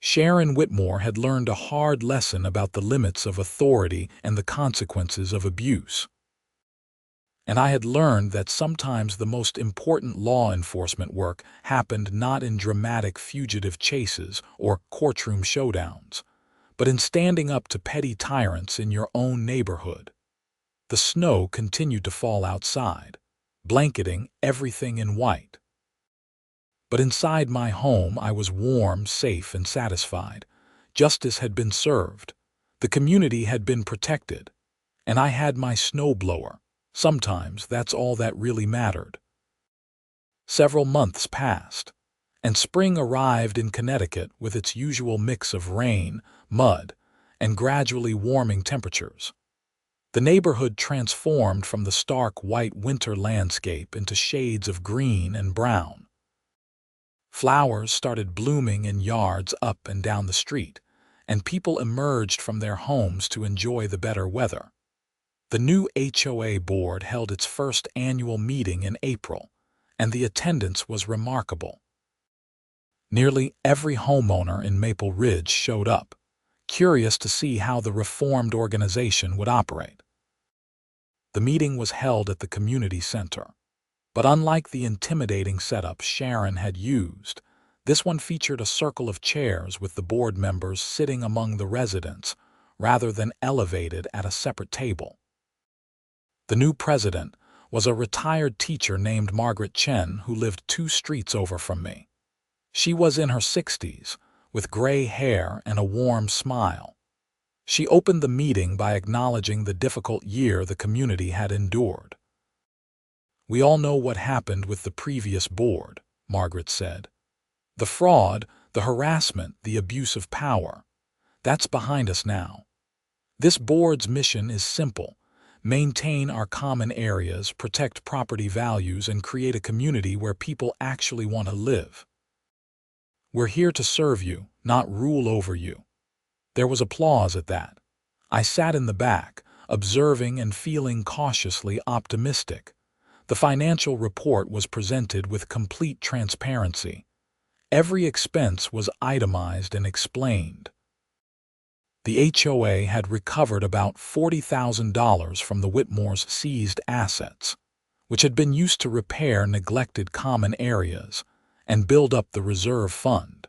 S1: Sharon Whitmore had learned a hard lesson about the limits of authority and the consequences of abuse. And I had learned that sometimes the most important law enforcement work happened not in dramatic fugitive chases or courtroom showdowns, but in standing up to petty tyrants in your own neighborhood. The snow continued to fall outside, blanketing everything in white. But inside my home I was warm, safe, and satisfied. Justice had been served. The community had been protected. And I had my snowblower. Sometimes that's all that really mattered. Several months passed, and spring arrived in Connecticut with its usual mix of rain, mud, and gradually warming temperatures. The neighborhood transformed from the stark white winter landscape into shades of green and brown. Flowers started blooming in yards up and down the street, and people emerged from their homes to enjoy the better weather. The new HOA board held its first annual meeting in April, and the attendance was remarkable. Nearly every homeowner in Maple Ridge showed up, curious to see how the reformed organization would operate. The meeting was held at the community center. But unlike the intimidating setup Sharon had used, this one featured a circle of chairs with the board members sitting among the residents rather than elevated at a separate table. The new president was a retired teacher named Margaret Chen who lived 2 streets over from me. She was in her 60s, with gray hair and a warm smile. She opened the meeting by acknowledging the difficult year the community had endured. "We all know what happened with the previous board," Margaret said. "The fraud, the harassment, the abuse of power. That's behind us now. This board's mission is simple: maintain our common areas, protect property values, and create a community where people actually want to live. We're here to serve you, not rule over you." There was applause at that. I sat in the back, observing and feeling cautiously optimistic. The financial report was presented with complete transparency. Every expense was itemized and explained. The HOA had recovered about $40,000 from the Whitmore's seized assets, which had been used to repair neglected common areas and build up the reserve fund.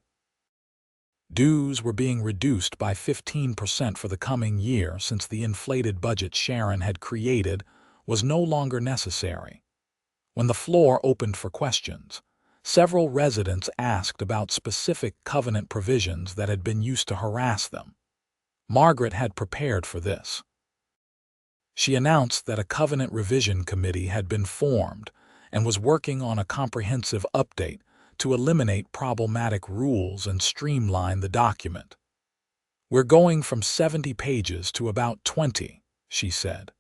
S1: Dues were being reduced by 15% for the coming year since the inflated budget Sharon had created was no longer necessary. When the floor opened for questions, several residents asked about specific covenant provisions that had been used to harass them. Margaret had prepared for this. She announced that a covenant revision committee had been formed and was working on a comprehensive update to eliminate problematic rules and streamline the document. "We're going from 70 pages to about 20, she said.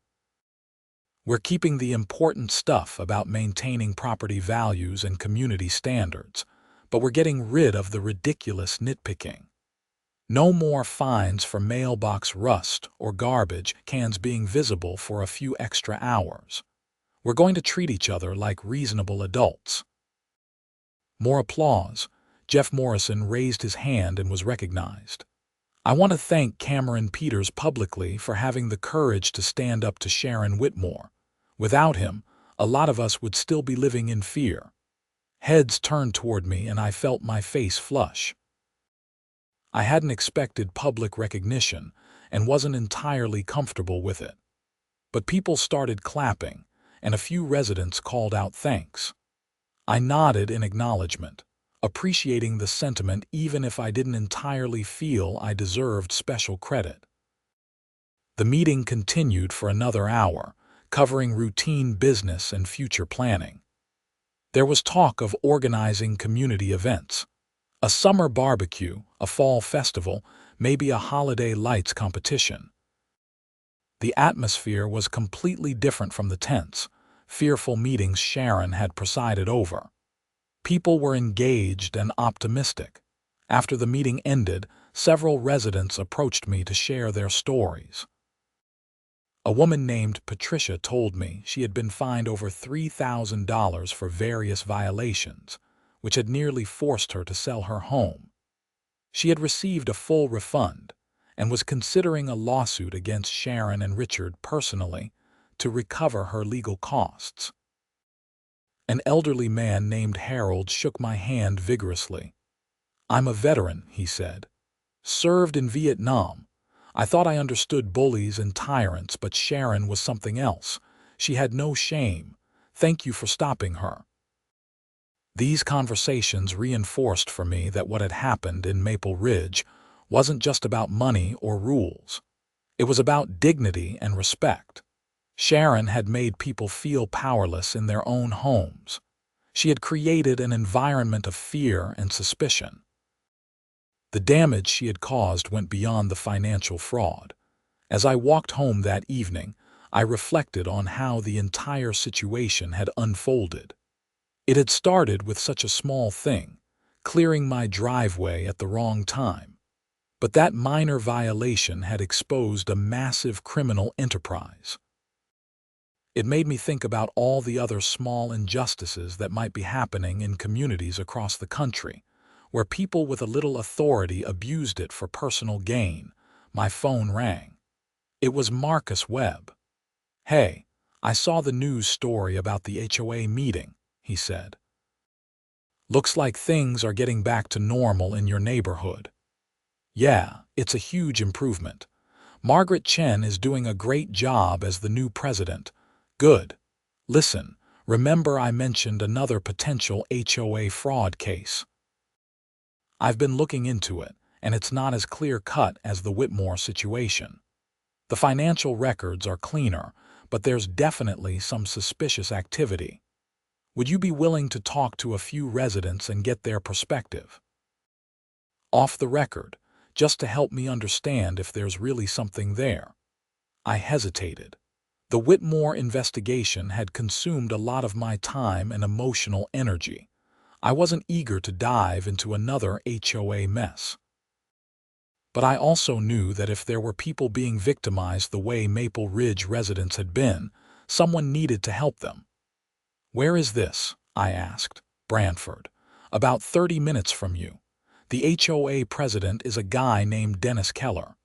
S1: "We're keeping the important stuff about maintaining property values and community standards, but we're getting rid of the ridiculous nitpicking. No more fines for mailbox rust or garbage cans being visible for a few extra hours. We're going to treat each other like reasonable adults." More applause. Jeff Morrison raised his hand and was recognized. "I want to thank Cameron Peters publicly for having the courage to stand up to Sharon Whitmore. Without him, a lot of us would still be living in fear." Heads turned toward me and I felt my face flush. I hadn't expected public recognition and wasn't entirely comfortable with it. But people started clapping, and a few residents called out thanks. I nodded in acknowledgement, appreciating the sentiment even if I didn't entirely feel I deserved special credit. The meeting continued for another hour, covering routine business and future planning. There was talk of organizing community events: a summer barbecue, a fall festival, maybe a holiday lights competition. The atmosphere was completely different from the tense, fearful meetings Sharon had presided over. People were engaged and optimistic. After the meeting ended, several residents approached me to share their stories. A woman named Patricia told me she had been fined over $3,000 for various violations, which had nearly forced her to sell her home. She had received a full refund and was considering a lawsuit against Sharon and Richard personally to recover her legal costs. An elderly man named Harold shook my hand vigorously. "I'm a veteran," he said. "Served in Vietnam. I thought I understood bullies and tyrants, but Sharon was something else. She had no shame. Thank you for stopping her." These conversations reinforced for me that what had happened in Maple Ridge wasn't just about money or rules. It was about dignity and respect. Sharon had made people feel powerless in their own homes. She had created an environment of fear and suspicion. The damage she had caused went beyond the financial fraud. As I walked home that evening, I reflected on how the entire situation had unfolded. It had started with such a small thing, clearing my driveway at the wrong time. But that minor violation had exposed a massive criminal enterprise. It made me think about all the other small injustices that might be happening in communities across the country, where people with a little authority abused it for personal gain. My phone rang. It was Marcus Webb. "Hey, I saw the news story about the HOA meeting," he said. "Looks like things are getting back to normal in your neighborhood." "Yeah, it's a huge improvement. Margaret Chen is doing a great job as the new president." "Good. Listen, remember I mentioned another potential HOA fraud case? I've been looking into it, and it's not as clear-cut as the Whitmore situation. The financial records are cleaner, but there's definitely some suspicious activity. Would you be willing to talk to a few residents and get their perspective? Off the record, just to help me understand if there's really something there." I hesitated. The Whitmore investigation had consumed a lot of my time and emotional energy. I wasn't eager to dive into another HOA mess. But I also knew that if there were people being victimized the way Maple Ridge residents had been, someone needed to help them. "Where is this?" I asked. "Brantford. About 30 minutes from you. The HOA president is a guy named Dennis Keller.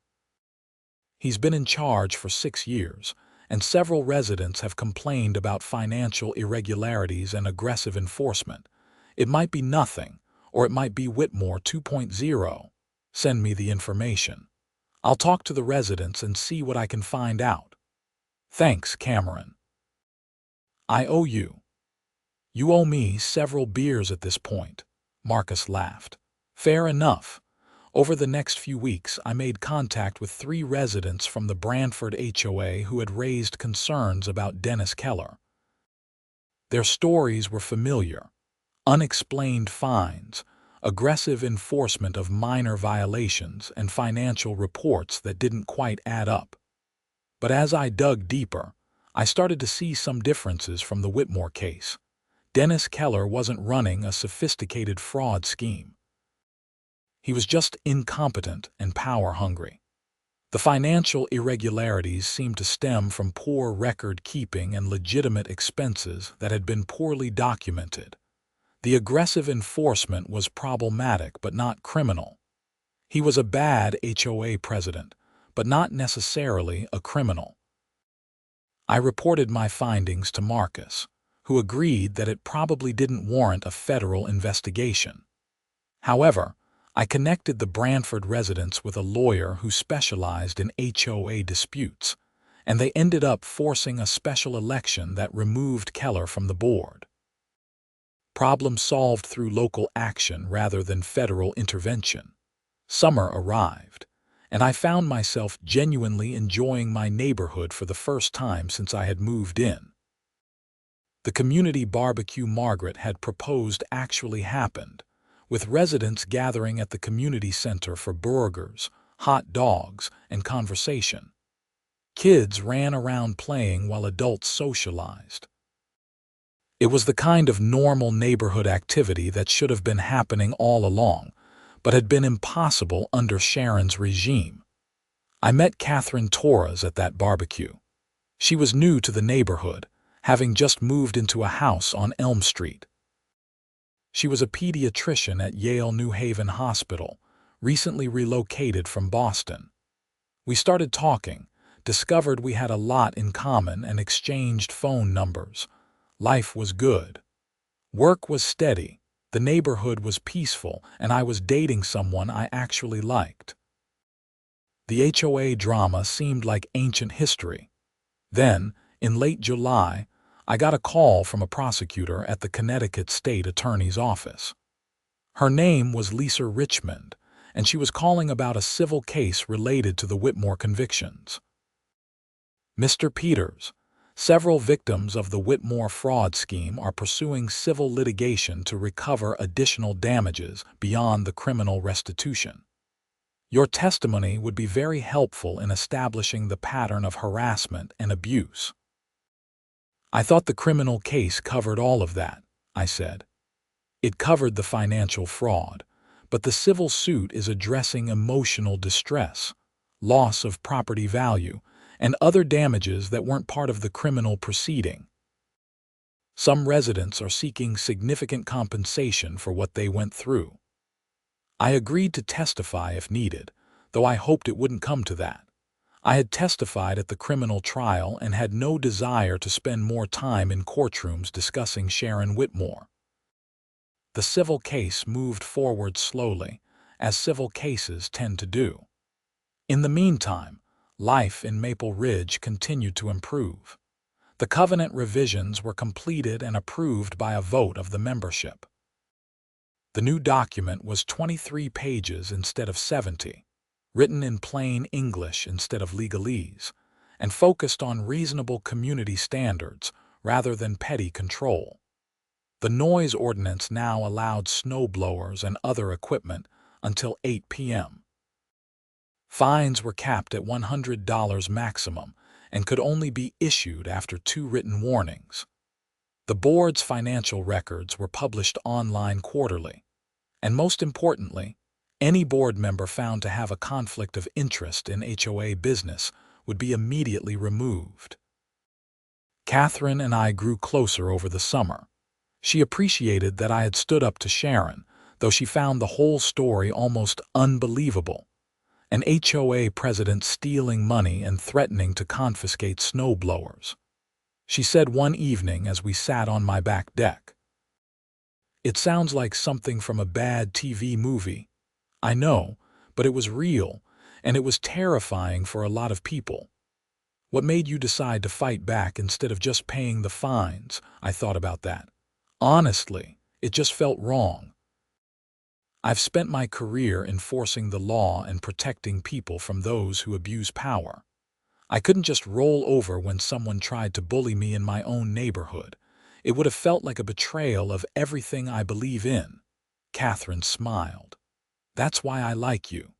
S1: He's been in charge for 6 years, and several residents have complained about financial irregularities and aggressive enforcement. It might be nothing, or it might be Whitmore 2.0. Send me the information. I'll talk to the residents and see what I can find out." "Thanks, Cameron." "I owe you." "You owe me several beers at this point," Marcus laughed. "Fair enough." Over the next few weeks, I made contact with 3 residents from the Brantford HOA who had raised concerns about Dennis Keller. Their stories were familiar: unexplained fines, aggressive enforcement of minor violations, and financial reports that didn't quite add up. But as I dug deeper, I started to see some differences from the Whitmore case. Dennis Keller wasn't running a sophisticated fraud scheme. He was just incompetent and power-hungry. The financial irregularities seemed to stem from poor record-keeping and legitimate expenses that had been poorly documented. The aggressive enforcement was problematic but not criminal. He was a bad HOA president, but not necessarily a criminal. I reported my findings to Marcus, who agreed that it probably didn't warrant a federal investigation. However, I connected the Brantford residents with a lawyer who specialized in HOA disputes, and they ended up forcing a special election that removed Keller from the board. Problem solved through local action rather than federal intervention. Summer arrived, and I found myself genuinely enjoying my neighborhood for the first time since I had moved in. The community barbecue Margaret had proposed actually happened, with residents gathering at the community center for burgers, hot dogs, and conversation. Kids ran around playing while adults socialized. It was the kind of normal neighborhood activity that should have been happening all along, but had been impossible under Sharon's regime. I met Catherine Torres at that barbecue. She was new to the neighborhood, having just moved into a house on Elm Street. She was a pediatrician at Yale New Haven Hospital, recently relocated from Boston. We started talking, discovered we had a lot in common and exchanged phone numbers. Life was good. Work was steady, the neighborhood was peaceful, and I was dating someone I actually liked. The HOA drama seemed like ancient history. Then, in late July, I got a call from a prosecutor at the Connecticut State Attorney's Office. Her name was Lisa Richmond, and she was calling about a civil case related to the Whitmore convictions. Mr. Peters, several victims of the Whitmore fraud scheme are pursuing civil litigation to recover additional damages beyond the criminal restitution. Your testimony would be very helpful in establishing the pattern of harassment and abuse. I thought the criminal case covered all of that, I said. It covered the financial fraud, but the civil suit is addressing emotional distress, loss of property value, and other damages that weren't part of the criminal proceeding. Some residents are seeking significant compensation for what they went through. I agreed to testify if needed, though I hoped it wouldn't come to that. I had testified at the criminal trial and had no desire to spend more time in courtrooms discussing Sharon Whitmore. The civil case moved forward slowly, as civil cases tend to do. In the meantime, life in Maple Ridge continued to improve. The covenant revisions were completed and approved by a vote of the membership. The new document was 23 pages instead of 70, written in plain English instead of legalese, and focused on reasonable community standards rather than petty control. The noise ordinance now allowed snowblowers and other equipment until 8 p.m. Fines were capped at $100 maximum and could only be issued after 2 written warnings. The board's financial records were published online quarterly, and most importantly, any board member found to have a conflict of interest in HOA business would be immediately removed. Catherine and I grew closer over the summer. She appreciated that I had stood up to Sharon, though she found the whole story almost unbelievable. An HOA president stealing money and threatening to confiscate snowblowers. She said one evening as we sat on my back deck, "It sounds like something from a bad TV movie. I know, but it was real, and it was terrifying for a lot of people. What made you decide to fight back instead of just paying the fines?" I thought about that. Honestly, it just felt wrong. I've spent my career enforcing the law and protecting people from those who abuse power. I couldn't just roll over when someone tried to bully me in my own neighborhood. It would have felt like a betrayal of everything I believe in. Catherine smiled. "That's why I like you.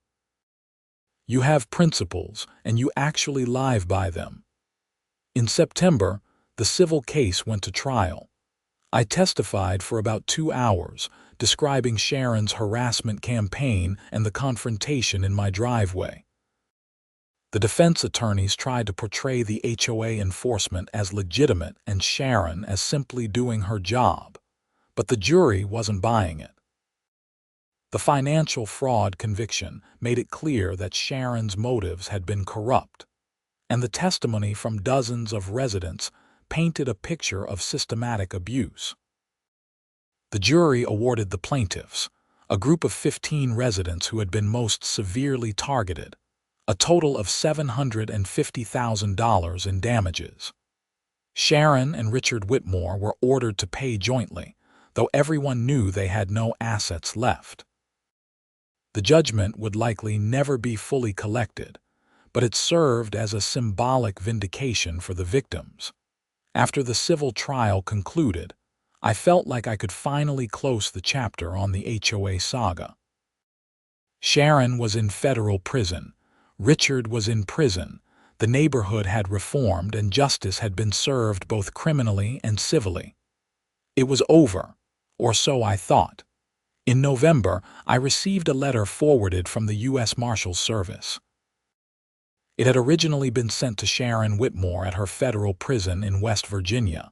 S1: You have principles, and you actually live by them." In September, the civil case went to trial. I testified for about 2 hours, describing Sharon's harassment campaign and the confrontation in my driveway. The defense attorneys tried to portray the HOA enforcement as legitimate and Sharon as simply doing her job, but the jury wasn't buying it. The financial fraud conviction made it clear that Sharon's motives had been corrupt, and the testimony from dozens of residents painted a picture of systematic abuse. The jury awarded the plaintiffs, a group of 15 residents who had been most severely targeted, a total of $750,000 in damages. Sharon and Richard Whitmore were ordered to pay jointly, though everyone knew they had no assets left. The judgment would likely never be fully collected, but it served as a symbolic vindication for the victims. After the civil trial concluded, I felt like I could finally close the chapter on the HOA saga. Sharon was in federal prison. Richard was in prison. The neighborhood had reformed and justice had been served both criminally and civilly. It was over, or so I thought. In November, I received a letter forwarded from the US Marshal Service. It had originally been sent to Sharon Whitmore at her federal prison in West Virginia,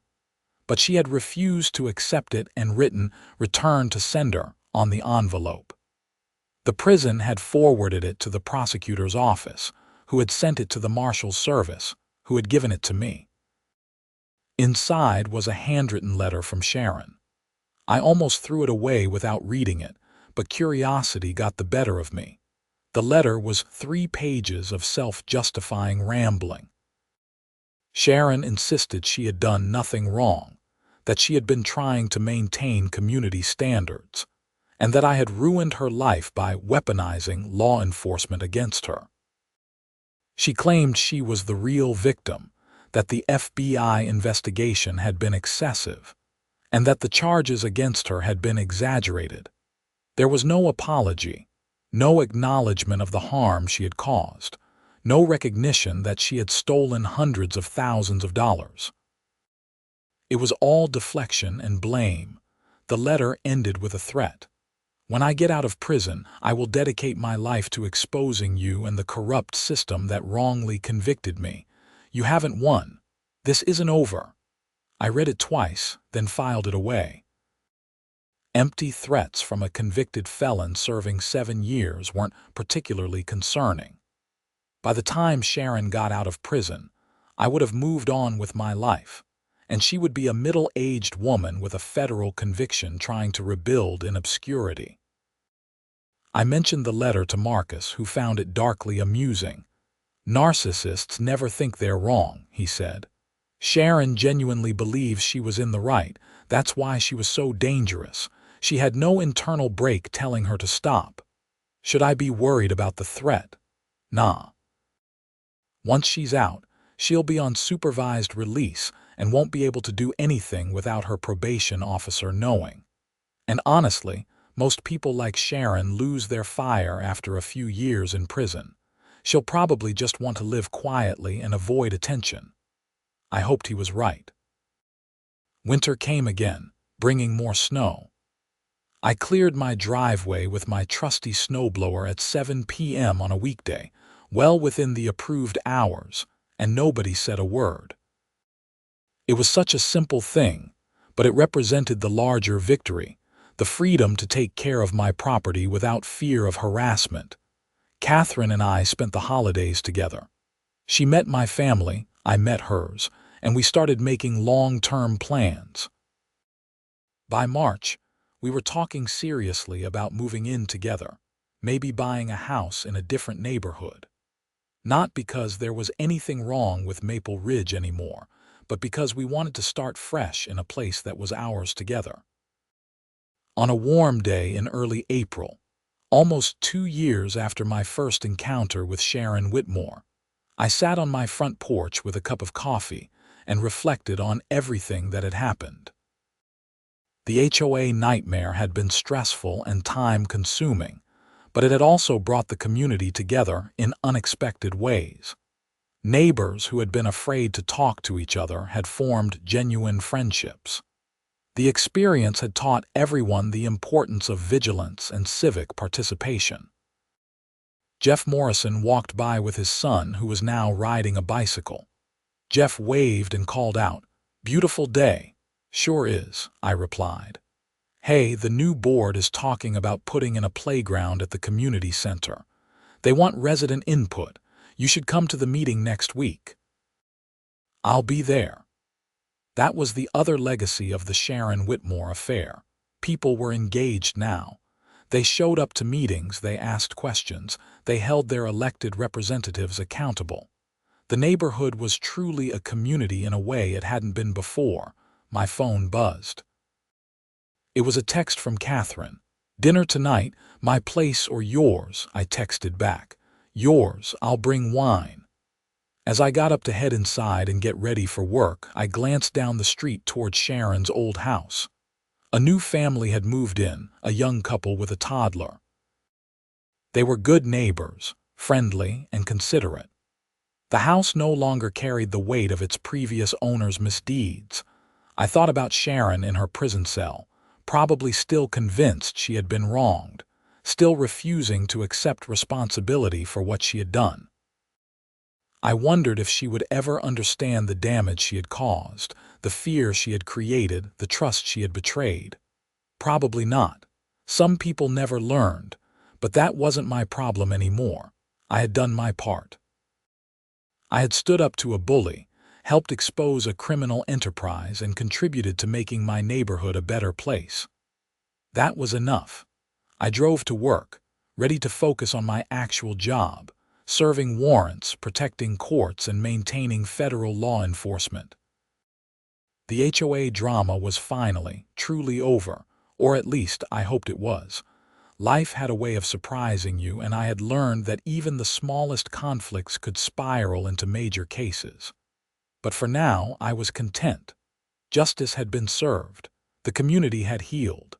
S1: but she had refused to accept it and written "Return to sender" on the envelope. The prison had forwarded it to the prosecutor's office, who had sent it to the Marshal's service, who had given it to me. Inside was a handwritten letter from Sharon. I almost threw it away without reading it, but curiosity got the better of me. The letter was 3 pages of self-justifying rambling. Sharon insisted she had done nothing wrong, that she had been trying to maintain community standards, and that I had ruined her life by weaponizing law enforcement against her. She claimed she was the real victim, that the FBI investigation had been excessive, and that the charges against her had been exaggerated. There was no apology, no acknowledgement of the harm she had caused, no recognition that she had stolen hundreds of thousands of dollars. It was all deflection and blame. The letter ended with a threat. When I get out of prison, I will dedicate my life to exposing you and the corrupt system that wrongly convicted me. You haven't won. This isn't over. I read it twice, then filed it away. Empty threats from a convicted felon serving 7 years weren't particularly concerning. By the time Sharon got out of prison, I would have moved on with my life, and she would be a middle-aged woman with a federal conviction trying to rebuild in obscurity. I mentioned the letter to Marcus, who found it darkly amusing. "Narcissists never think they're wrong," he said. "Sharon genuinely believes she was in the right. That's why she was so dangerous. She had no internal brake telling her to stop. Should I be worried about the threat? Nah. Once she's out, she'll be on supervised release and won't be able to do anything without her probation officer knowing. And honestly, most people like Sharon lose their fire after a few years in prison. She'll probably just want to live quietly and avoid attention." I hoped he was right. Winter came again, bringing more snow. I cleared my driveway with my trusty snowblower at 7 p.m. on a weekday, well within the approved hours, and nobody said a word. It was such a simple thing, but it represented the larger victory, the freedom to take care of my property without fear of harassment. Catherine and I spent the holidays together. She met my family, I met hers, and we started making long-term plans. By March, we were talking seriously about moving in together, maybe buying a house in a different neighborhood. Not because there was anything wrong with Maple Ridge anymore, but because we wanted to start fresh in a place that was ours together. On a warm day in early April, almost 2 years after my first encounter with Sharon Whitmore, I sat on my front porch with a cup of coffee and reflected on everything that had happened. The HOA nightmare had been stressful and time-consuming, but it had also brought the community together in unexpected ways. Neighbors who had been afraid to talk to each other had formed genuine friendships. The experience had taught everyone the importance of vigilance and civic participation. Jeff Morrison walked by with his son, who was now riding a bicycle. Jeff waved and called out, "Beautiful day." "Sure is," I replied. "Hey, the new board is talking about putting in a playground at the community center. They want resident input. You should come to the meeting next week." "I'll be there." That was the other legacy of the Sharon Whitmore affair. People were engaged now. They showed up to meetings, they asked questions, they held their elected representatives accountable. The neighborhood was truly a community in a way it hadn't been before. My phone buzzed. It was a text from Catherine. "Dinner tonight, my place or yours," I texted back. "Yours, I'll bring wine." As I got up to head inside and get ready for work, I glanced down the street toward Sharon's old house. A new family had moved in, a young couple with a toddler. They were good neighbors, friendly and considerate. The house no longer carried the weight of its previous owner's misdeeds. I thought about Sharon in her prison cell, probably still convinced she had been wronged, still refusing to accept responsibility for what she had done. I wondered if she would ever understand the damage she had caused, the fear she had created, the trust she had betrayed. Probably not. Some people never learned, but that wasn't my problem anymore. I had done my part. I had stood up to a bully, helped expose a criminal enterprise, and contributed to making my neighborhood a better place. That was enough. I drove to work, ready to focus on my actual job, serving warrants, protecting courts, and maintaining federal law enforcement. The HOA drama was finally, truly over, or at least I hoped it was. Life had a way of surprising you, and I had learned that even the smallest conflicts could spiral into major cases. But for now, I was content. Justice had been served. The community had healed.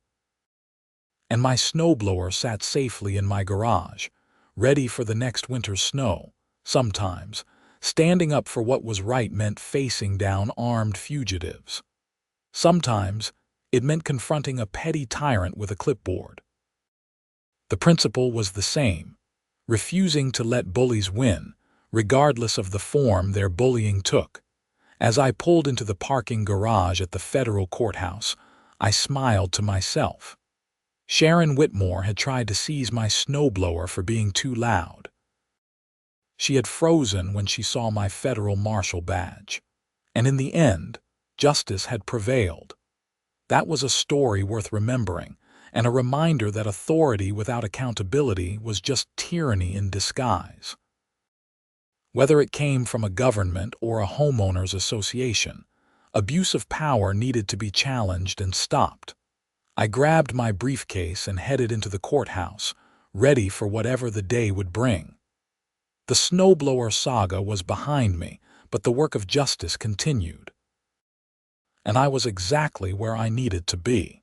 S1: And my snowblower sat safely in my garage, ready for the next winter's snow. Sometimes, standing up for what was right meant facing down armed fugitives. Sometimes, it meant confronting a petty tyrant with a clipboard. The principle was the same: refusing to let bullies win, regardless of the form their bullying took. As I pulled into the parking garage at the federal courthouse, I smiled to myself. Sharon Whitmore had tried to seize my snowblower for being too loud. She had frozen when she saw my federal marshal badge. And in the end, justice had prevailed. That was a story worth remembering, and a reminder that authority without accountability was just tyranny in disguise. Whether it came from a government or a homeowners association, abuse of power needed to be challenged and stopped. I grabbed my briefcase and headed into the courthouse, ready for whatever the day would bring. The snowblower saga was behind me, but the work of justice continued. And I was exactly where I needed to be.